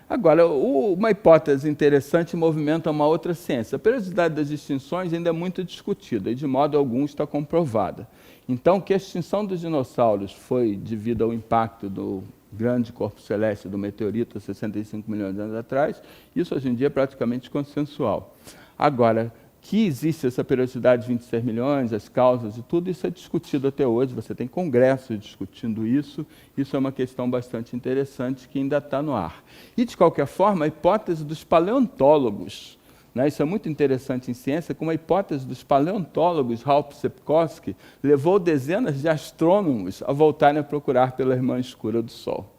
Agora, uma hipótese interessante movimenta uma outra ciência. A periodicidade das extinções ainda é muito discutida e, de modo algum, está comprovada. Então, que a extinção dos dinossauros foi devido ao impacto do grande corpo celeste do meteorito há 65 milhões de anos atrás, isso hoje em dia é praticamente consensual. Agora, que existe essa periodicidade de 26 milhões, as causas e tudo, isso é discutido até hoje, você tem congressos discutindo isso é uma questão bastante interessante que ainda está no ar. E, de qualquer forma, a hipótese dos paleontólogos, né, isso é muito interessante em ciência, como a hipótese dos paleontólogos, Ralph Sepkoski, levou dezenas de astrônomos a voltarem a procurar pela irmã escura do Sol.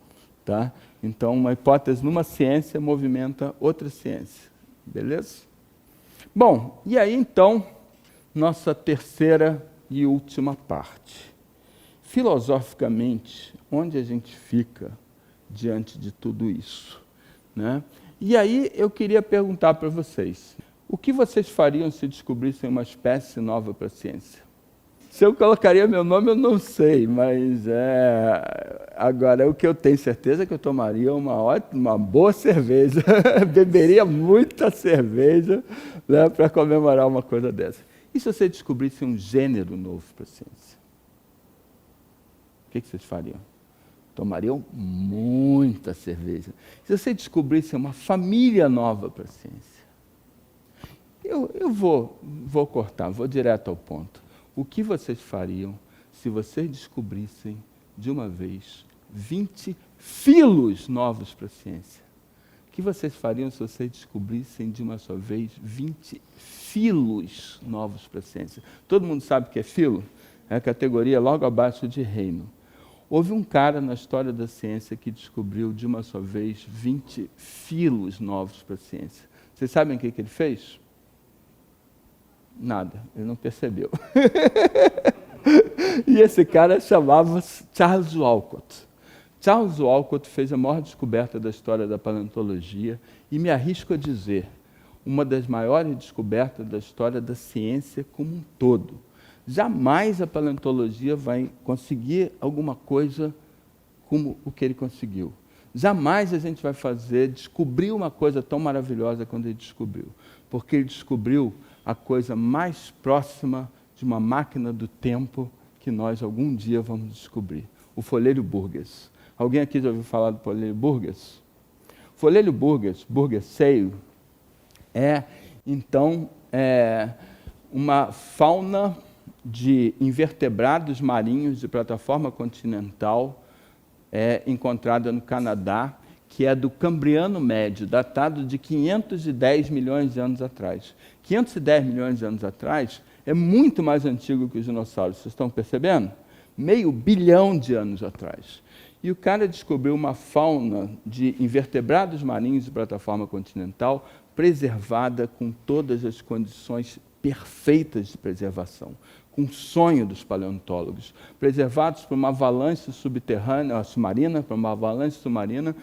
Tá? Então, uma hipótese numa ciência movimenta outra ciência. Beleza? Bom, e aí então, nossa terceira e última parte. Filosoficamente, onde a gente fica diante de tudo isso? Né? E aí eu queria perguntar para vocês, o que vocês fariam se descobrissem uma espécie nova para a ciência? Se eu colocaria meu nome, eu não sei, mas agora o que eu tenho certeza é que eu tomaria uma boa cerveja, beberia muita cerveja, né, para comemorar uma coisa dessa. E se você descobrisse um gênero novo para a ciência? O que vocês fariam? Tomariam muita cerveja. Se você descobrisse uma família nova para a ciência? Eu vou cortar, vou direto ao ponto. O que vocês fariam se vocês descobrissem, de uma vez, 20 filos novos para a ciência? O que vocês fariam se vocês descobrissem, de uma só vez, 20 filos novos para a ciência? Todo mundo sabe o que é filo? É a categoria logo abaixo de reino. Houve um cara na história da ciência que descobriu, de uma só vez, 20 filos novos para a ciência. Vocês sabem o que ele fez? Nada, ele não percebeu. E esse cara chamava-se Charles Walcott. Charles Walcott fez a maior descoberta da história da paleontologia e me arrisco a dizer, uma das maiores descobertas da história da ciência como um todo. Jamais a paleontologia vai conseguir alguma coisa como o que ele conseguiu. Jamais a gente vai descobrir uma coisa tão maravilhosa quando ele descobriu. Porque ele descobriu a coisa mais próxima de uma máquina do tempo que nós algum dia vamos descobrir. O folheiro Burgess. Alguém aqui já ouviu falar do folheiro Burgess? O folheiro Burgess, Burgesseio, então, uma fauna de invertebrados marinhos de plataforma continental encontrada no Canadá, que é do Cambriano Médio, datado de 510 milhões de anos atrás. 510 milhões de anos atrás é muito mais antigo que os dinossauros, vocês estão percebendo? Meio bilhão de anos atrás. E o cara descobriu uma fauna de invertebrados marinhos de plataforma continental preservada com todas as condições perfeitas de preservação, com o sonho dos paleontólogos, preservados por uma avalanche subterrânea, submarina, por uma avalanche submarina,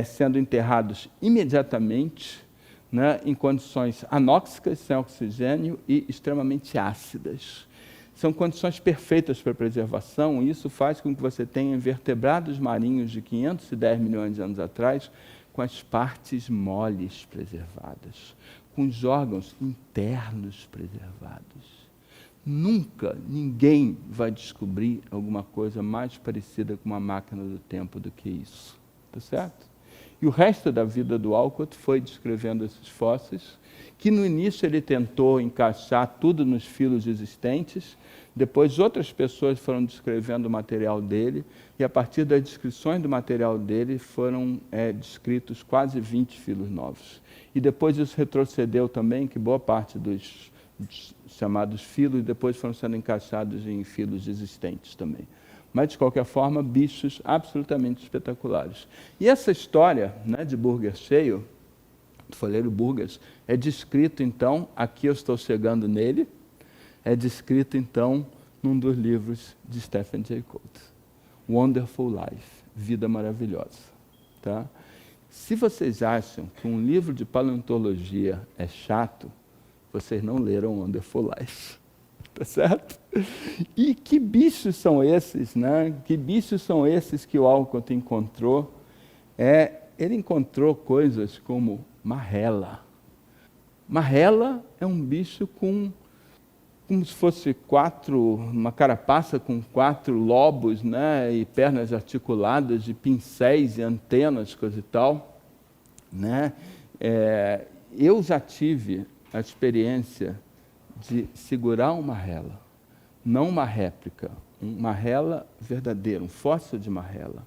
sendo enterrados imediatamente, né, em condições anóxicas, sem oxigênio e extremamente ácidas. São condições perfeitas para preservação, e isso faz com que você tenha invertebrados marinhos de 510 milhões de anos atrás, com as partes moles preservadas, com os órgãos internos preservados. Nunca ninguém vai descobrir alguma coisa mais parecida com uma máquina do tempo do que isso. Tá certo? E o resto da vida do Walcott foi descrevendo esses fósseis, que no início ele tentou encaixar tudo nos filos existentes, depois outras pessoas foram descrevendo o material dele, e a partir das descrições do material dele foram descritos quase 20 filos novos. E depois isso retrocedeu também, que boa parte dos chamados filos depois foram sendo encaixados em filos existentes também. Mas, de qualquer forma, bichos absolutamente espetaculares. E essa história, né, de Burgesseio, do folheiro Burgess, é descrito, então, aqui eu estou chegando nele, é descrito, então, num dos livros de Stephen Jay Gould, Wonderful Life, Vida Maravilhosa. Tá? Se vocês acham que um livro de paleontologia é chato, vocês não leram Wonderful Life. Tá certo? E que bichos são esses, né? Que bichos são esses que o Walcott encontrou? Ele encontrou coisas como marrela. Marrela é um bicho como se fosse uma carapaça com 4 lobos, né? E pernas articuladas, de pincéis e antenas, coisa e tal. Né? Eu já tive a experiência de segurar uma marrela, não uma réplica, uma marrela verdadeira, um fóssil de marrela.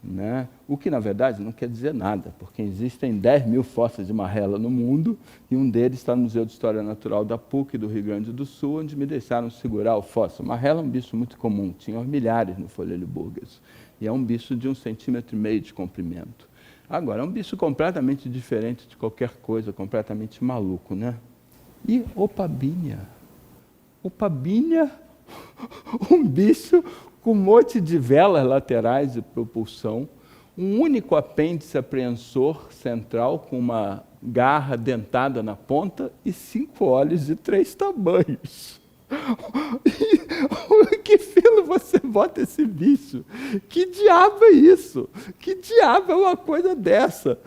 Né? O que, na verdade, não quer dizer nada, porque existem 10 mil fósseis de marrela no mundo, e um deles está no Museu de História Natural da PUC, do Rio Grande do Sul, onde me deixaram segurar o fóssil. Marrela é um bicho muito comum, tinha milhares no folheiro Burgess, e é um bicho de 1,5 cm de comprimento. Agora, é um bicho completamente diferente de qualquer coisa, completamente maluco, né? E Opabínia. Opabínia, um bicho com um monte de velas laterais de propulsão, um único apêndice apreensor central com uma garra dentada na ponta e 5 olhos de 3 tamanhos. E, que filo você bota esse bicho? Que diabo é isso? Que diabo é uma coisa dessa?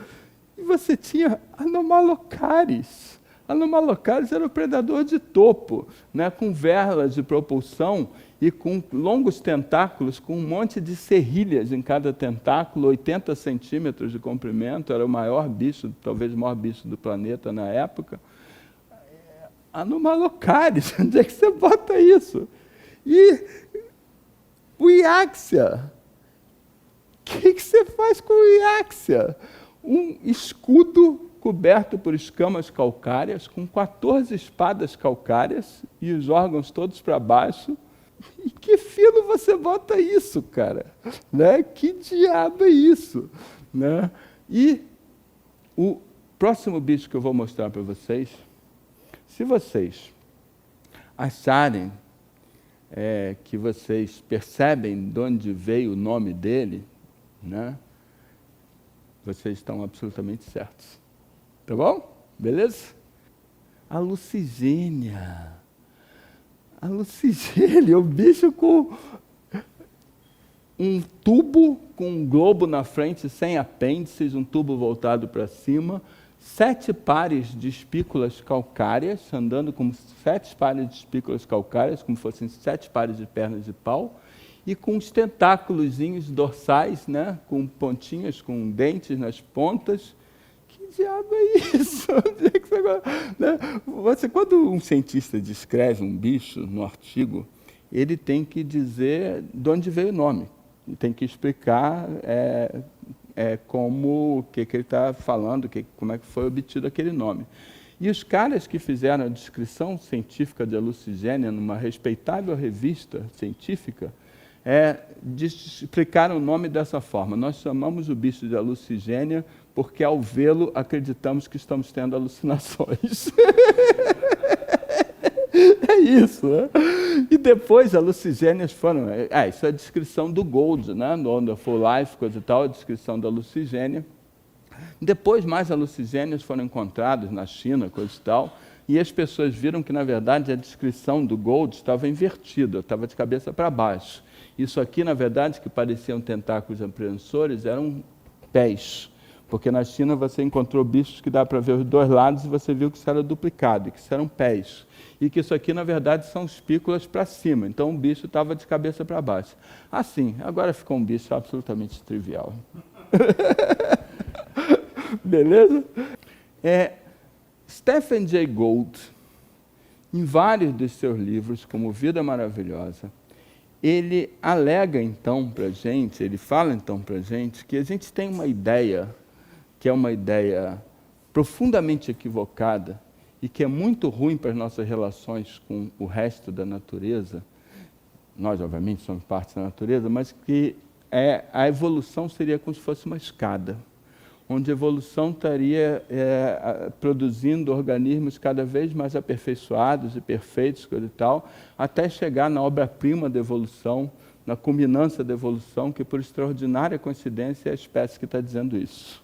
E você tinha Anomalocaris. Anomalocaris era o predador de topo, né, com velas de propulsão e com longos tentáculos, com um monte de serrilhas em cada tentáculo, 80 centímetros de comprimento, era o maior bicho, talvez o maior bicho do planeta na época. Anomalocaris, onde é que você bota isso? E o Iaxia, o que você faz com o Iaxia? Um escudo coberto por escamas calcárias, com 14 espadas calcárias e os órgãos todos para baixo. E que filo você bota isso, cara? Né? Que diabo é isso? Né? E o próximo bicho que eu vou mostrar para vocês, se vocês acharem que vocês percebem de onde veio o nome dele, né? Vocês estão absolutamente certos. Tá bom? Beleza? A Lucigênia. A Lucigênia, o bicho com um tubo com um globo na frente, sem apêndices, um tubo voltado para cima, 7 pares de espículas calcárias, andando com 7 pares de espículas calcárias, como fossem 7 pares de pernas de pau, e com os tentáculozinhos dorsais, né, com pontinhas, com dentes nas pontas. Que diabo é isso? Quando um cientista descreve um bicho no artigo, ele tem que dizer de onde veio o nome. Tem que explicar como, o que ele está falando, como é que foi obtido aquele nome. E os caras que fizeram a descrição científica de Lucigênia numa respeitável revista científica, explicaram o nome dessa forma: nós chamamos o bicho de Lucigênia porque ao vê-lo acreditamos que estamos tendo alucinações. É isso, né? E depois as Lucigênias foram... isso é a descrição do Gould, né? No Wonderful Life, coisa e tal, a descrição da Lucigênia. Depois, mais Lucigênias foram encontradas na China, coisa e tal, e as pessoas viram que, na verdade, a descrição do Gould estava invertida, estava de cabeça para baixo. Isso aqui, na verdade, que pareciam tentáculos apreensores, eram pés. Porque na China você encontrou bichos que dá para ver os dois lados e você viu que isso era duplicado, que isso eram pés. E que isso aqui, na verdade, são espículas para cima. Então, o bicho estava de cabeça para baixo. Assim, agora ficou um bicho absolutamente trivial. Beleza? Stephen Jay Gould, em vários dos seus livros, como Vida Maravilhosa, ele alega então para a gente, ele fala então para a gente, que a gente tem uma ideia, que é uma ideia profundamente equivocada, e que é muito ruim para as nossas relações com o resto da natureza. Nós, obviamente, somos parte da natureza, mas que a evolução seria como se fosse uma escada, onde a evolução estaria produzindo organismos cada vez mais aperfeiçoados e perfeitos, coisa e tal, até chegar na obra-prima da evolução, na culminância da evolução, que, por extraordinária coincidência, é a espécie que está dizendo isso.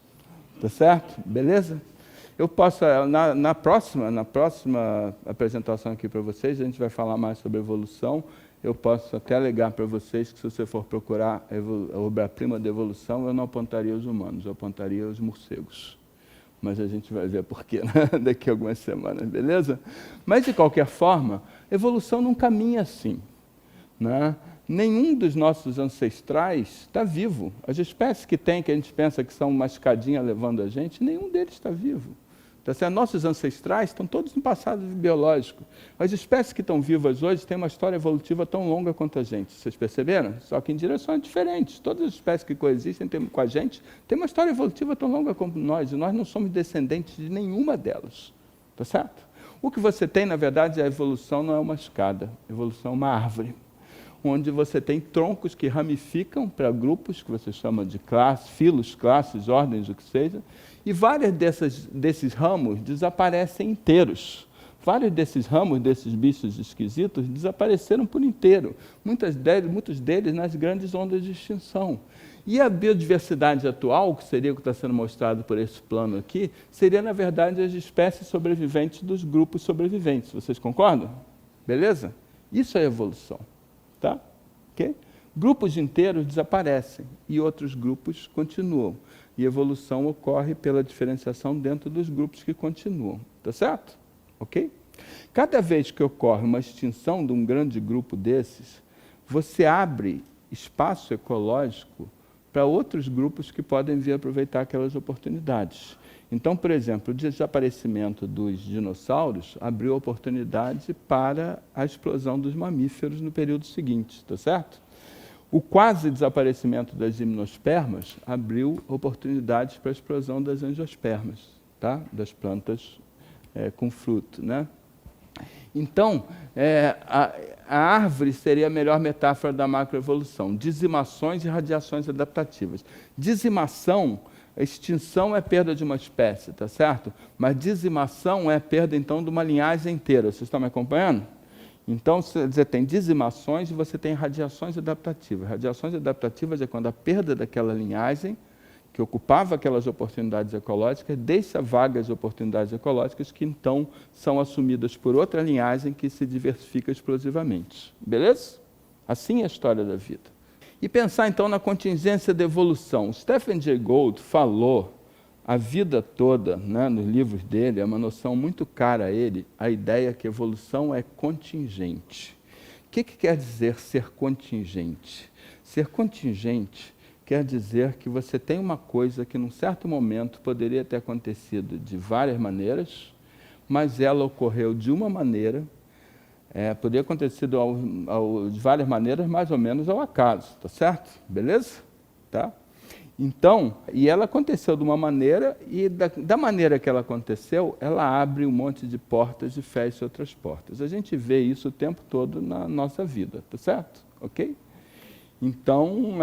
Tá certo? Beleza? Eu posso, na próxima apresentação aqui para vocês, a gente vai falar mais sobre evolução. Eu posso até alegar para vocês que, se você for procurar a obra-prima da evolução, eu não apontaria os humanos, eu apontaria os morcegos. Mas a gente vai ver por quê, né? Daqui a algumas semanas, beleza? Mas, de qualquer forma, evolução não caminha assim, né? Nenhum dos nossos ancestrais está vivo. As espécies que a gente pensa que são uma escadinha levando a gente, nenhum deles está vivo. Tá certo? Nossos ancestrais estão todos no passado biológico. As espécies que estão vivas hoje têm uma história evolutiva tão longa quanto a gente. Vocês perceberam? Só que em direções diferentes. Todas as espécies que coexistem com a gente têm uma história evolutiva tão longa como nós, e nós não somos descendentes de nenhuma delas. Tá certo? O que você tem, na verdade, a evolução não é uma escada. A evolução é uma árvore, onde você tem troncos que ramificam para grupos, que você chama de classes, filos, classes, ordens, o que seja, e vários desses ramos desaparecem inteiros. Vários desses ramos, desses bichos esquisitos, desapareceram por inteiro. Muitos deles nas grandes ondas de extinção. E a biodiversidade atual, que seria o que está sendo mostrado por esse plano aqui, seria, na verdade, as espécies sobreviventes dos grupos sobreviventes. Vocês concordam? Beleza? Isso é evolução. Tá? Okay? Grupos inteiros desaparecem e outros grupos continuam. E a evolução ocorre pela diferenciação dentro dos grupos que continuam. Tá certo? Ok? Cada vez que ocorre uma extinção de um grande grupo desses, você abre espaço ecológico para outros grupos que podem vir aproveitar aquelas oportunidades. Então, por exemplo, o desaparecimento dos dinossauros abriu oportunidade para a explosão dos mamíferos no período seguinte, tá certo? O quase desaparecimento das gimnospermas abriu oportunidades para a explosão das angiospermas, tá? Das plantas com fruto, né? Então, a árvore seria a melhor metáfora da macroevolução. Dizimações e radiações adaptativas. Dizimação, extinção é perda de uma espécie, tá certo? Mas dizimação é perda, então, de uma linhagem inteira. Vocês estão me acompanhando? Então, você tem dizimações e você tem radiações adaptativas. Radiações adaptativas é quando a perda daquela linhagem, que ocupava aquelas oportunidades ecológicas, deixa vagas oportunidades ecológicas que, então, são assumidas por outra linhagem que se diversifica explosivamente. Beleza? Assim é a história da vida. E pensar, então, na contingência da evolução. Stephen Jay Gould falou a vida toda, né, nos livros dele, é uma noção muito cara a ele, a ideia que a evolução é contingente. O que quer dizer ser contingente? Ser contingente quer dizer que você tem uma coisa que, num certo momento, poderia ter acontecido de várias maneiras, mas ela ocorreu de uma maneira, poderia ter acontecido de várias maneiras, mais ou menos ao acaso, tá certo? Beleza? Tá? Então, e ela aconteceu de uma maneira, e da maneira que ela aconteceu, ela abre um monte de portas e fecha outras portas. A gente vê isso o tempo todo na nossa vida, tá certo? Ok? Então,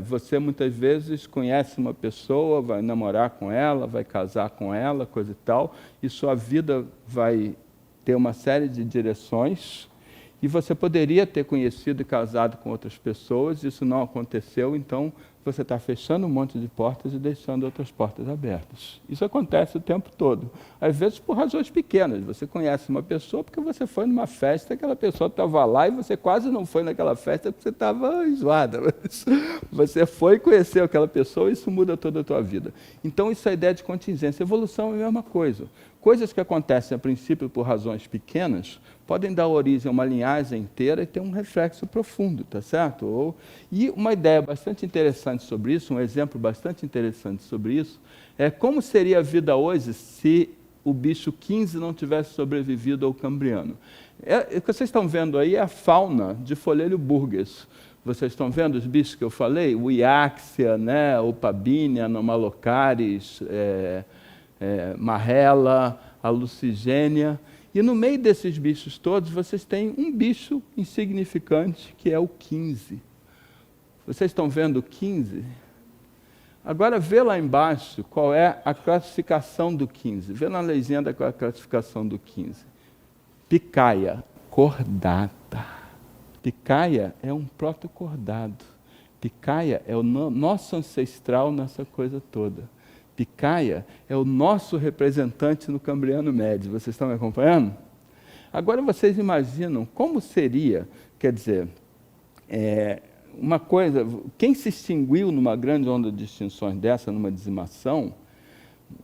você muitas vezes conhece uma pessoa, vai namorar com ela, vai casar com ela, coisa e tal, e sua vida vai ter uma série de direções, e você poderia ter conhecido e casado com outras pessoas, isso não aconteceu, então você está fechando um monte de portas e deixando outras portas abertas. Isso acontece o tempo todo. Às vezes por razões pequenas. Você conhece uma pessoa porque você foi numa festa, aquela pessoa estava lá e você quase não foi naquela festa porque você estava enjoada. Você foi e conheceu aquela pessoa e isso muda toda a tua vida. Então isso é a ideia de contingência. Evolução é a mesma coisa. Coisas que acontecem a princípio por razões pequenas podem dar origem a uma linhagem inteira e ter um reflexo profundo, tá certo? E uma ideia bastante interessante sobre isso, um exemplo bastante interessante sobre isso, é como seria a vida hoje se o bicho 15 não tivesse sobrevivido ao Cambriano. O que vocês estão vendo aí é a fauna de Folhelio Burgess. Vocês estão vendo os bichos que eu falei? O Iaxia, né? O Pabinia, Anomalocaris, Marrella, a Lucigênia. E no meio desses bichos todos, vocês têm um bicho insignificante, que é o 15. Vocês estão vendo o 15? Agora vê lá embaixo qual é a classificação do 15. Vê na legenda qual é a classificação do 15. Picaia, cordata. Picaia é um protocordado. Picaia é o nosso ancestral nessa coisa toda. Picaia é o nosso representante no Cambriano Médio. Vocês estão me acompanhando? Agora vocês imaginam como seria, quer dizer, uma coisa, quem se extinguiu numa grande onda de extinções dessa, numa dizimação,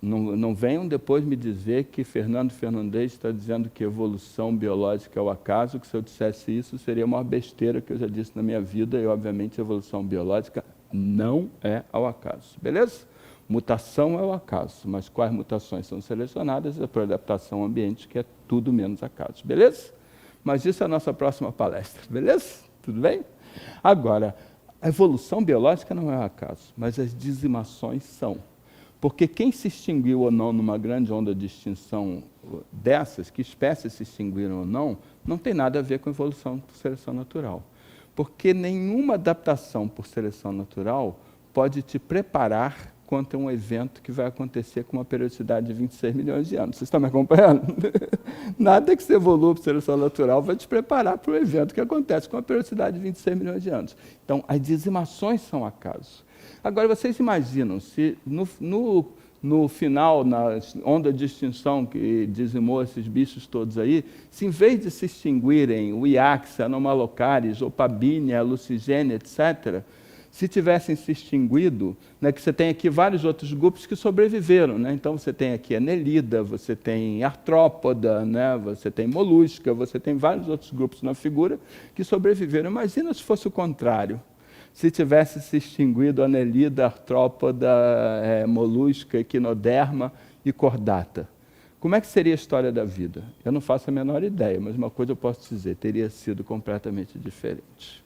não venham depois me dizer que Fernando Fernandes está dizendo que evolução biológica é o acaso, que se eu dissesse isso seria a maior besteira que eu já disse na minha vida, e obviamente evolução biológica não é ao acaso, beleza? Mutação é o acaso, mas quais mutações são selecionadas é por adaptação ao ambiente, que é tudo menos acaso, beleza? Mas isso é a nossa próxima palestra, beleza? Tudo bem? Agora, a evolução biológica não é um acaso, mas as dizimações são. Porque quem se extinguiu ou não numa grande onda de extinção dessas, que espécies se extinguiram ou não tem nada a ver com evolução por seleção natural. Porque nenhuma adaptação por seleção natural pode te preparar contra um evento que vai acontecer com uma periodicidade de 26 milhões de anos. Vocês estão me acompanhando? Nada que se evolua por seleção natural vai te preparar para um evento que acontece com uma periodicidade de 26 milhões de anos. Então, as dizimações são acaso. Agora, vocês imaginam se no final, na onda de extinção que dizimou esses bichos todos aí, se em vez de se extinguirem o Iaxia, Anomalocaris, Opabinia, Lucigênia, etc., se tivessem se extinguido, né, que você tem aqui vários outros grupos que sobreviveram, né? Então você tem aqui Annelida, você tem Artrópoda, né, você tem Molusca, você tem vários outros grupos na figura que sobreviveram. Imagina se fosse o contrário. Se tivesse se extinguido Annelida, Artrópoda, Molusca, Equinoderma e Cordata. Como é que seria a história da vida? Eu não faço a menor ideia, mas uma coisa eu posso dizer, teria sido completamente diferente.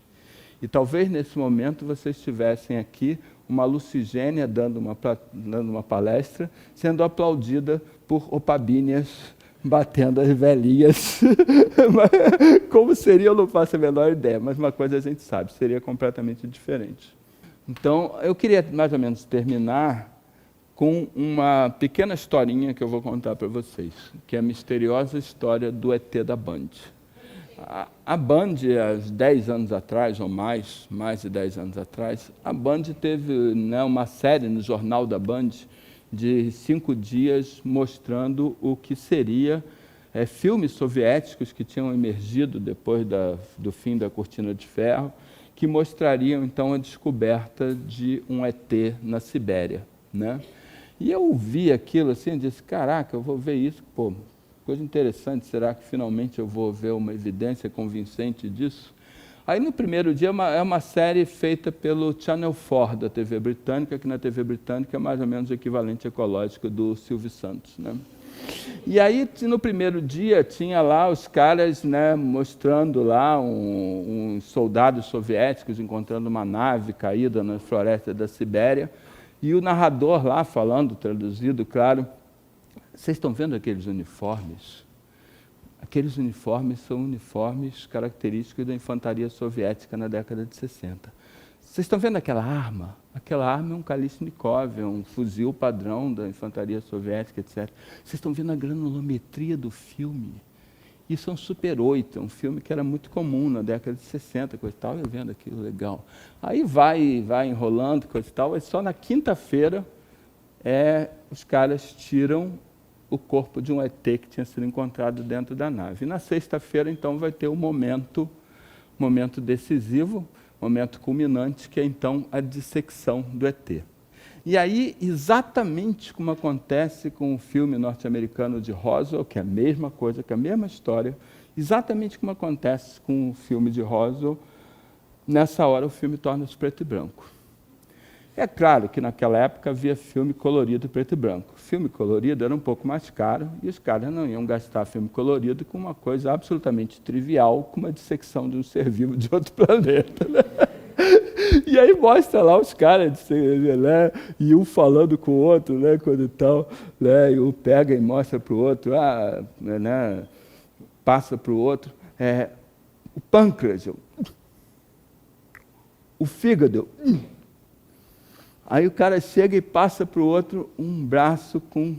E talvez nesse momento vocês tivessem aqui uma Lucigênia dando uma palestra, sendo aplaudida por Opabíneas batendo as velhinhas. Como seria, eu não faço a menor ideia, mas uma coisa a gente sabe, seria completamente diferente. Então, eu queria mais ou menos terminar com uma pequena historinha que eu vou contar para vocês, que é a misteriosa história do ET da Band. A Band, há 10 anos atrás, ou mais de 10 anos atrás, a Band teve, né, uma série no Jornal da Band de 5 dias mostrando o que seria filmes soviéticos que tinham emergido depois do fim da Cortina de Ferro, que mostrariam, então, a descoberta de um ET na Sibéria, né? E eu vi aquilo assim e disse, caraca, eu vou ver isso, pô, coisa interessante, será que finalmente eu vou ver uma evidência convincente disso? Aí, no primeiro dia, é uma série feita pelo Channel 4 da TV britânica, que na TV britânica é mais ou menos o equivalente ecológico do Silvio Santos, né? E aí, no primeiro dia, tinha lá os caras, né, mostrando lá uns soldados soviéticos encontrando uma nave caída na floresta da Sibéria, e o narrador lá falando, traduzido, claro, vocês estão vendo aqueles uniformes? Aqueles uniformes são uniformes característicos da infantaria soviética na década de 60. Vocês estão vendo aquela arma? Aquela arma é um Kalashnikov, é um fuzil padrão da infantaria soviética, etc. Vocês estão vendo a granulometria do filme? Isso é um Super 8, é um filme que era muito comum na década de 60, coisa e tal, eu vendo aquilo legal. Aí vai enrolando, coisa e tal, e só na quinta-feira os caras tiram o corpo de um ET que tinha sido encontrado dentro da nave. E na sexta-feira, então, vai ter o momento decisivo, momento culminante, que é, então, a dissecção do ET. E aí, exatamente como acontece com o filme norte-americano de Roswell, que é a mesma coisa, que é a mesma história, exatamente como acontece com o filme de Roswell, nessa hora o filme torna-se preto e branco. É claro que naquela época havia filme colorido preto e branco. Filme colorido era um pouco mais caro e os caras não iam gastar filme colorido com uma coisa absolutamente trivial, como a dissecção de um ser vivo de outro planeta, né? E aí mostra lá os caras, né, e um falando com o outro, né, quando tal, né, e um pega e mostra para o outro, né, passa para o outro. O pâncreas, o fígado. Aí o cara chega e passa para o outro um braço com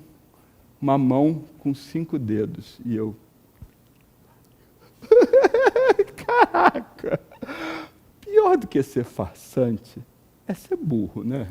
uma mão com 5 dedos. E eu... Caraca! Pior do que ser farsante é ser burro, né?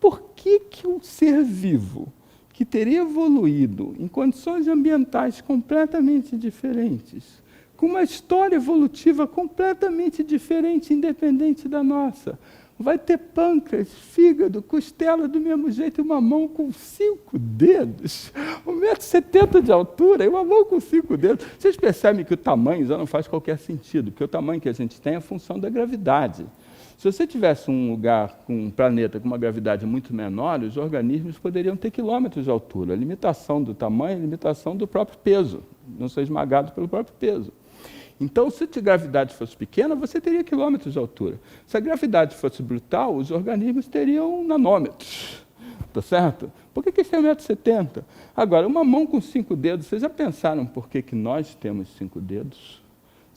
Por que um ser vivo que teria evoluído em condições ambientais completamente diferentes, com uma história evolutiva completamente diferente, independente da nossa, vai ter pâncreas, fígado, costela do mesmo jeito, e uma mão com 5 dedos, 1,70 m de altura e uma mão com 5 dedos. Vocês percebem que o tamanho já não faz qualquer sentido, porque o tamanho que a gente tem é a função da gravidade. Se você tivesse um planeta com uma gravidade muito menor, os organismos poderiam ter quilômetros de altura. A limitação do tamanho é a limitação do próprio peso, não ser esmagado pelo próprio peso. Então, se a gravidade fosse pequena, você teria quilômetros de altura. Se a gravidade fosse brutal, os organismos teriam nanômetros. Tá certo? Por que isso é 1,70 m? Agora, uma mão com 5 dedos, vocês já pensaram por que nós temos 5 dedos?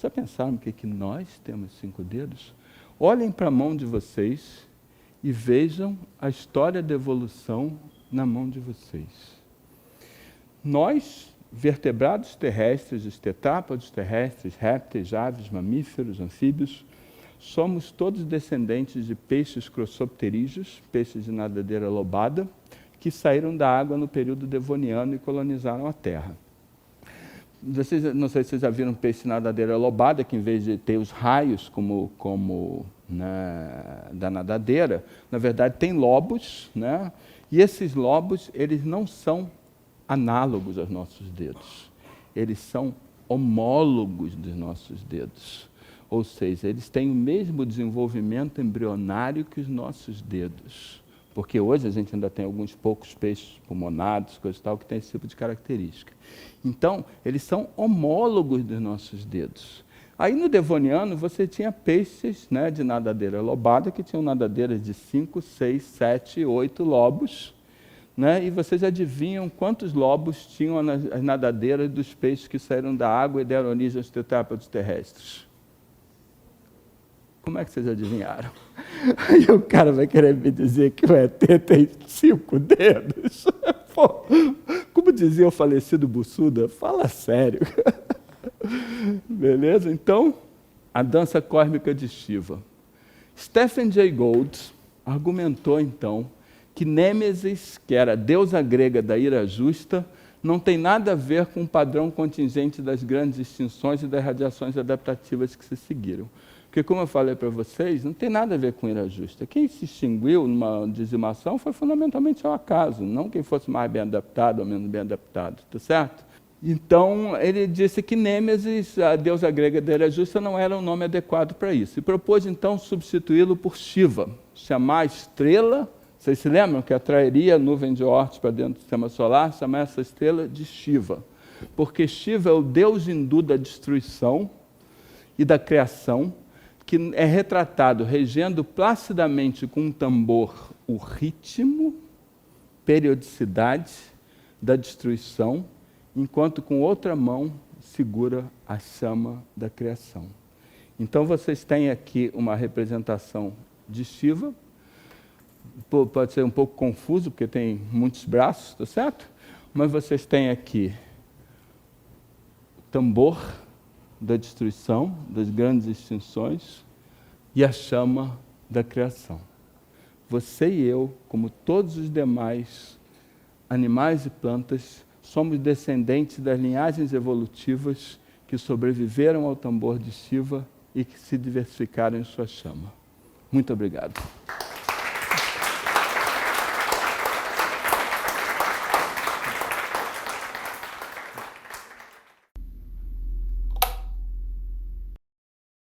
Já pensaram por que nós temos 5 dedos? Olhem para a mão de vocês e vejam a história da evolução na mão de vocês. Nós, vertebrados terrestres, os tetrápodes terrestres, répteis, aves, mamíferos, anfíbios, somos todos descendentes de peixes crossopterígeos, peixes de nadadeira lobada, que saíram da água no período devoniano e colonizaram a Terra. Não sei se vocês já viram peixe de nadadeira lobada, que em vez de ter os raios como da nadadeira, na verdade tem lobos, né? E esses lobos, eles não são análogos aos nossos dedos. Eles são homólogos dos nossos dedos. Ou seja, eles têm o mesmo desenvolvimento embrionário que os nossos dedos. Porque hoje a gente ainda tem alguns poucos peixes pulmonados, coisa e tal, que tem esse tipo de característica. Então, eles são homólogos dos nossos dedos. Aí no Devoniano você tinha peixes, né, de nadadeira lobada, que tinham nadadeiras de 5, 6, 7, 8 lobos, né? E vocês adivinham quantos lobos tinham as nadadeiras dos peixes que saíram da água e deram origem aos tetrápodes terrestres? Como é que vocês adivinharam? Aí o cara vai querer me dizer que o ET tem 5 dedos. Pô, como dizia o falecido Bussuda, fala sério. Beleza? Então, a dança cósmica de Shiva. Stephen Jay Gould argumentou, então, que Nêmesis, que era a deusa grega da ira justa, não tem nada a ver com o padrão contingente das grandes extinções e das radiações adaptativas que se seguiram. Porque, como eu falei para vocês, não tem nada a ver com ira justa. Quem se extinguiu numa dizimação foi fundamentalmente ao acaso, não quem fosse mais bem adaptado ou menos bem adaptado, tá certo? Então, ele disse que Nêmesis, a deusa grega da ira justa, não era um nome adequado para isso. E propôs, então, substituí-lo por Shiva, chamar a estrela. Vocês se lembram que atrairia a nuvem de Oort para dentro do sistema solar? Chamar essa estrela de Shiva. Porque Shiva é o deus hindu da destruição e da criação, que é retratado regendo placidamente com um tambor o ritmo, periodicidade da destruição, enquanto com outra mão segura a chama da criação. Então vocês têm aqui uma representação de Shiva. Pode ser um pouco confuso, porque tem muitos braços, tá certo? Mas vocês têm aqui o tambor da destruição, das grandes extinções, e a chama da criação. Você e eu, como todos os demais animais e plantas, somos descendentes das linhagens evolutivas que sobreviveram ao tambor de Shiva e que se diversificaram em sua chama. Muito obrigado.